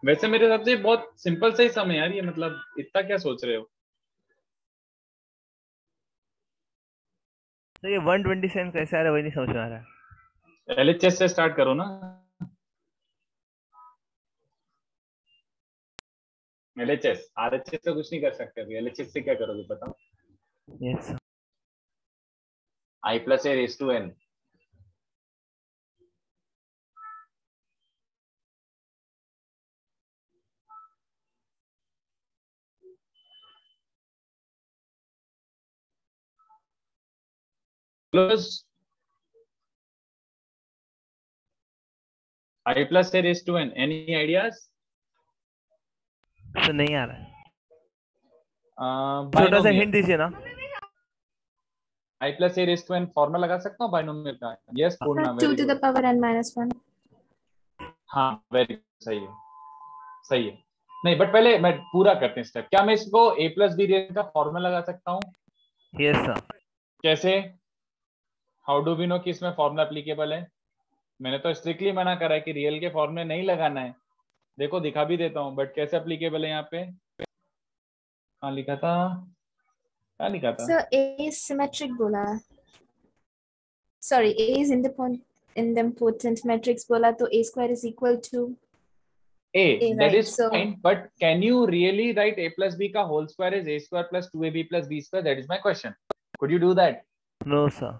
Speaker 2: वैसे मेरे हिसाब से बहुत सिंपल सा ही समय यार ये, मतलब इतना क्या सोच रहे हो?
Speaker 3: तो ये 127 कैसे आ रहा है वही नहीं समझ में आ रहा है।
Speaker 2: एलएचएस से स्टार्ट करो ना। एलएचएस आरएचएस से कुछ नहीं कर सकते अभी, एलएचएस से क्या करोगे बताओ?
Speaker 3: Yes sir.
Speaker 2: I plus A raise to N. Plus I plus A raise to N, any ideas?
Speaker 3: Sir नहीं आ रहा है, छोटा सा हिंट दीजिए ना।
Speaker 2: I plus A raise to N formula लगा सकता हूँ बाइनोमियल का? Yes Purna,
Speaker 7: 2
Speaker 2: very
Speaker 7: to the
Speaker 2: good.
Speaker 7: power n minus 1.
Speaker 2: हाँ वेरी सही है, सही है। नहीं बट पहले मैं पूरा करते हैं स्टेप। क्या मैं इसको ए प्लस बी रेस का फॉर्मूला लगा सकता हूँ?
Speaker 3: Yes sir.
Speaker 2: कैसे? हाउ डू वी नो कि इसमें फॉर्मूला एप्लीकेबल है? मैंने तो स्ट्रिक्टली मना करा है कि रियल के फॉर्मूले नहीं लगाना है। देखो दिखा भी देता हूँ, बट कैसे एप्लीकेबल है यहाँ पे? कहाँ लिखा था, क्या लिखा था?
Speaker 7: So A is symmetric बोला, sorry, A is idempotent matrix बोला, तो A square is equal to
Speaker 2: A,
Speaker 7: A,
Speaker 2: that
Speaker 7: right?
Speaker 2: is
Speaker 7: So
Speaker 2: fine, but can you really write a plus b का whole square is a square plus 2ab plus b square? That is my question. Could you do that?
Speaker 3: No sir.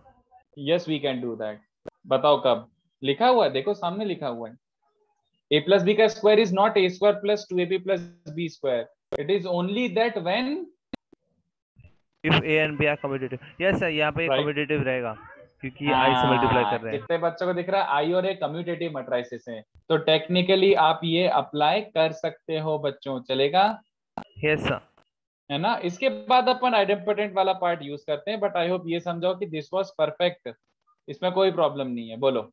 Speaker 2: Yes, we can do that. बताओ कब? लिखा हुआ है, देखो सामने लिखा हुआ है। a plus b का square is not a square plus 2ab plus b square. It is only that when
Speaker 3: if A and B are commutative. Yes sir, यहाँ पे
Speaker 2: Right.
Speaker 3: कम्यूटेटिव रहेगा क्योंकि आई से मल्टीप्लाई कर रहे हैं।
Speaker 2: कितने बच्चों को दिख रहा है आई और ए कम्यूटेटिव मैट्रिसेस हैं, तो टेक्निकली आप ये अप्लाई कर सकते हो बच्चों, चलेगा?
Speaker 3: Yes sir.
Speaker 2: है ना? इसके बाद अपन आइडेम्पोटेंट वाला पार्ट यूज करते हैं, बट आई होप ये समझाओ कि दिस वाज परफेक्ट, इसमें कोई प्रॉब्लम नहीं है। बोलो।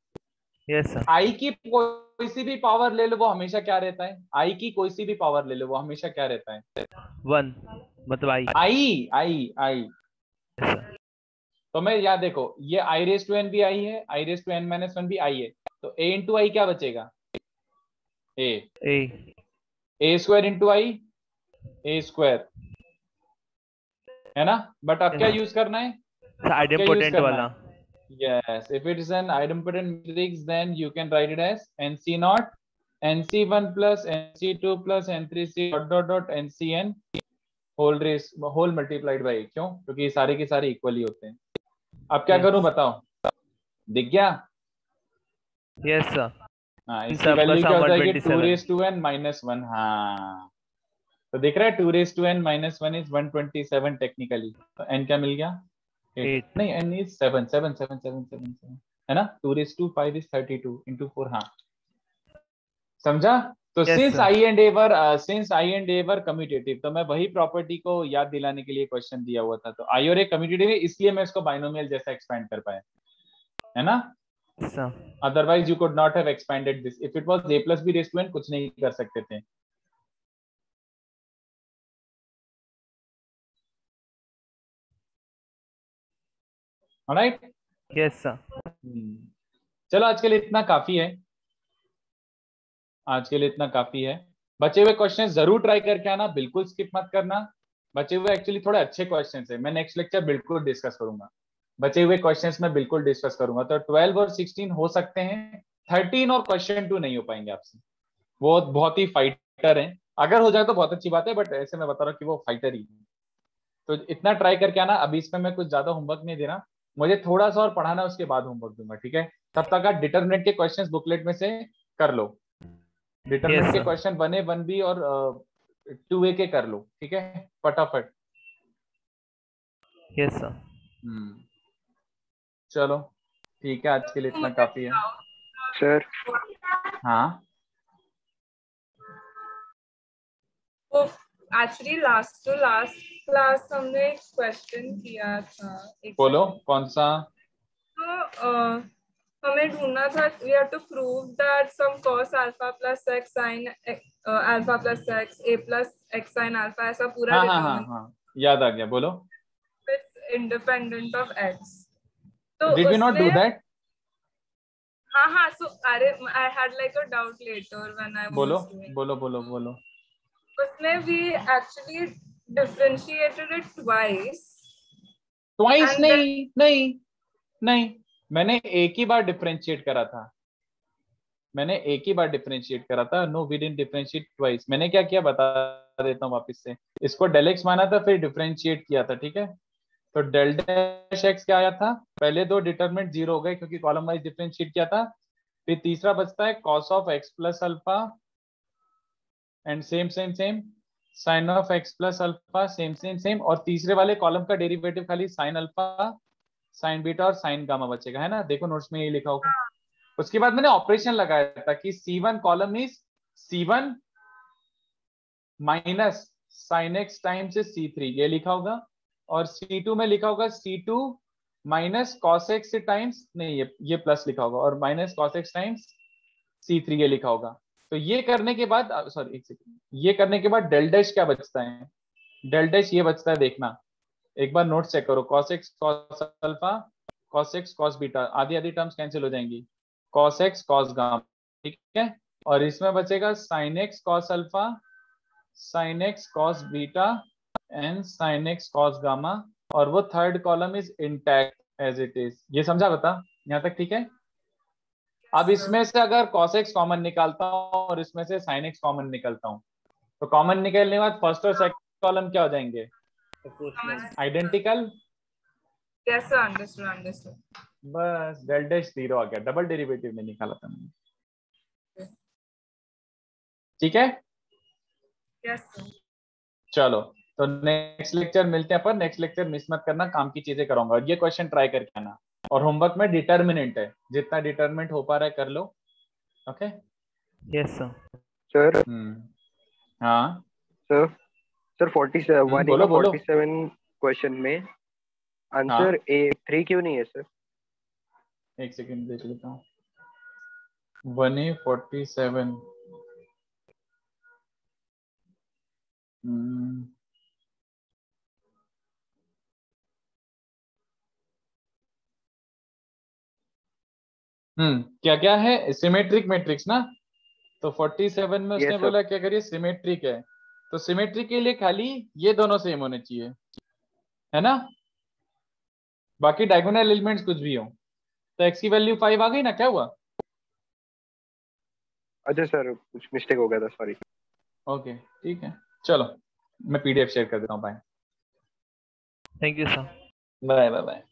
Speaker 3: Yes sir.
Speaker 2: आई की कोई सी भी पावर ले लो वो हमेशा क्या रहता है? आई की कोई सी भी पावर ले लो वो हमेशा क्या रहता है?
Speaker 3: 1 मतलब आई।
Speaker 2: आई आई आई।
Speaker 3: Yes sir.
Speaker 2: तो मैं याद देखो, ये आई रेस टू एन भी आई है, I raise to N minus one भी आई है, तो ए इंटू आई क्या बचेगा? A A square into I, A square, है ना? बट अब क्या यूज करना है?
Speaker 3: आइडेम्पोटेंट वाला।
Speaker 2: Yes, if it is an idempotent matrix, then you can write it as nc naught nc1 plus nc2 plus n3c dot dot dot ncn whole multiplied by, क्यों? क्योंकि ये सारे के सारे इक्वली होते हैं। अब क्या करूं बताओ? दिख गया?
Speaker 3: Yes sir.
Speaker 2: हाँ, इसकी वैल्यू क्या हो जाएगी? 2 रेस टू n माइनस 1। हाँ, तो दिख रहा है 2 raise to n minus 1 is 127 technically. तो n क्या मिल गया? 8 नहीं, n इज 7 7 7 7 7 7 है ना? 2 रेस टू 5 इज 32 into 4। हाँ समझा? तो
Speaker 3: Yes,
Speaker 2: since
Speaker 3: sir.
Speaker 2: I and A were commutative, तो मैं वही प्रॉपर्टी को याद दिलाने के लिए क्वेश्चन दिया हुआ था। तो आई और ए कम्यूटेटिव है, इसलिए मैं इसको बाइनोमियल जैसा एक्सपेंड कर पाया, है ना? Otherwise you could not have expanded this. If it was a plus b raised to n, कुछ नहीं कर सकते थे। ऑलराइट?
Speaker 3: Yes sir.
Speaker 2: चलो आज के लिए इतना काफी है, आज के लिए इतना काफी है। बचे हुए क्वेश्चंस जरूर ट्राई करके आना, बिल्कुल स्किप मत करना। बचे हुए एक्चुअली थोड़े अच्छे क्वेश्चंस है, मैं नेक्स्ट लेक्चर बिल्कुल डिस्कस करूंगा। बचे हुए क्वेश्चंस में बिल्कुल डिस्कस करूंगा। तो 12 और 16 हो सकते हैं, 13 और क्वेश्चन 2 नहीं हो पाएंगे आपसे, वो बहुत ही फाइटर है। अगर हो जाए तो बहुत अच्छी बात है, बट ऐसे मैं बता रहा हूँ कि वो फाइटर ही है। तो इतना ट्राई करके आना। अभी इसमें मैं कुछ ज्यादा होमवर्क नहीं दे रहा, मुझे थोड़ा सा और पढ़ाना, उसके बाद होमवर्क दूंगा, ठीक है? तब तक आप डिटरमिनेंट के क्वेश्चंस बुकलेट में से कर लो। डिटरमिनेंट के क्वेश्चन 1A 1B और 2A के कर लो, ठीक है? फटाफट।
Speaker 3: Yes sir.
Speaker 2: चलो ठीक है, आज के लिए इतना काफी है
Speaker 5: सर।
Speaker 2: हाँ
Speaker 4: वो actually last to last class हमने एक क्वेश्चन किया था।
Speaker 2: बोलो कौन सा?
Speaker 4: तो हमें ढूंढना था, we have to prove that some cos alpha plus x sin alpha plus x a plus x sin alpha, ऐसा पूरा
Speaker 2: हाँ, याद आ गया, बोलो।
Speaker 4: it's independent of x. तो
Speaker 2: Did we not do that?
Speaker 4: हाँ, so I had like a doubt later when I was doing.
Speaker 2: बोलो।
Speaker 4: उसमें we actually differentiated it twice.
Speaker 2: Twice नहीं, मैंने एक ही बार डिफरेंशिएट करा था। No we didn't differentiate twice. मैंने क्या किया बता देता हूँ वापस से। इसको डेल एक्स माना था, फिर डिफरेंशिएट किया था, ठीक है। तो डेल डैश एक्स क्या आया था, पहले दो डिटरमिनेंट 0 हो गए क्योंकि कॉलम वाइज डिफरेंशिएट किया था। फिर तीसरा बचता है cos of X plus alpha and same same same sine of X plus alpha same same same, और तीसरे वाले कॉलम का डेरिवेटिव खाली साइन अल्फा साइन बीटा और साइन गामा बचेगा, है ना। देखो नोट्स में ये लिखा होगा। उसके बाद मैंने ऑपरेशन लगाया था कि C1 column is C1 minus sine x times C3, ये लिखा होगा। और C2 में लिखा होगा C2 minus cos x times, नहीं ये प्लस लिखा होगा, और minus cos x times C3 ये लिखा होगा। तो ये करने के बाद, सॉरी एक सेकंड, ये करने के बाद डेल डैश क्या बचता है, डेल डैश ये बचता है, देखना एक बार नोट चेक करो। Cos x cos alpha cos x cos beta, आधी आधी टर्म्स कैंसिल हो जाएंगी, कॉस एक्स कॉस गामा, ठीक है। और इसमें बचेगा sine X cos alpha sine X cos beta and sine X cos gamma, और वो third column is intact as it is. ये समझा बता यहाँ तक, ठीक है। अब इसमें से अगर cos x कॉमन निकालता हूँ और इसमें से sin x कॉमन निकालता हूँ, तो कॉमन निकलने के बाद फर्स्ट और सेकंड कॉलम क्या हो जाएंगे, identical.
Speaker 4: Yes, sir. Understood. Understood.
Speaker 2: बस डेल डैश 0 आ गया, डबल डेरिवेटिव नहीं निकाला था मैंने, ठीक है।
Speaker 4: Yes, sir.
Speaker 2: चलो तो नेक्स्ट लेक्चर मिलते हैं, पर नेक्स्ट लेक्चर मिस मत करना, काम की चीजें कराऊंगा, ये क्वेश्चन ट्राई करके आना। और होमवर्क में डिटर्मिनेंट है, जितना डिटर्मिनेंट हो पा रहा है कर लो, ओके।
Speaker 3: Yes sir.
Speaker 5: सर
Speaker 2: हाँ
Speaker 5: सर सर 47
Speaker 2: बोलो बोलो।
Speaker 5: 47 क्वेश्चन में आंसर
Speaker 2: हाँ।
Speaker 5: A3 क्यों नहीं है सर?
Speaker 2: एक सेकंड देख लेता हूँ। 1A47, क्या क्या है, सिमेट्रिक मैट्रिक्स ना। तो 47 में उसने
Speaker 5: Yes, sir.
Speaker 2: बोला क्या करिए, सिमेट्रिक है, तो सिमेट्रिक के लिए खाली ये दोनों सेम होने चाहिए, है ना। बाकी डायगोनल एलिमेंट्स कुछ भी हो। तो x की वैल्यू 5 आ गई ना, क्या हुआ।
Speaker 5: अच्छा सर, कुछ मिस्टेक हो गया था, सॉरी।
Speaker 2: ओके ठीक है, चलो मैं PDF शेयर कर देता हूँ। Bye
Speaker 3: thank you sir.
Speaker 2: Bye bye bye.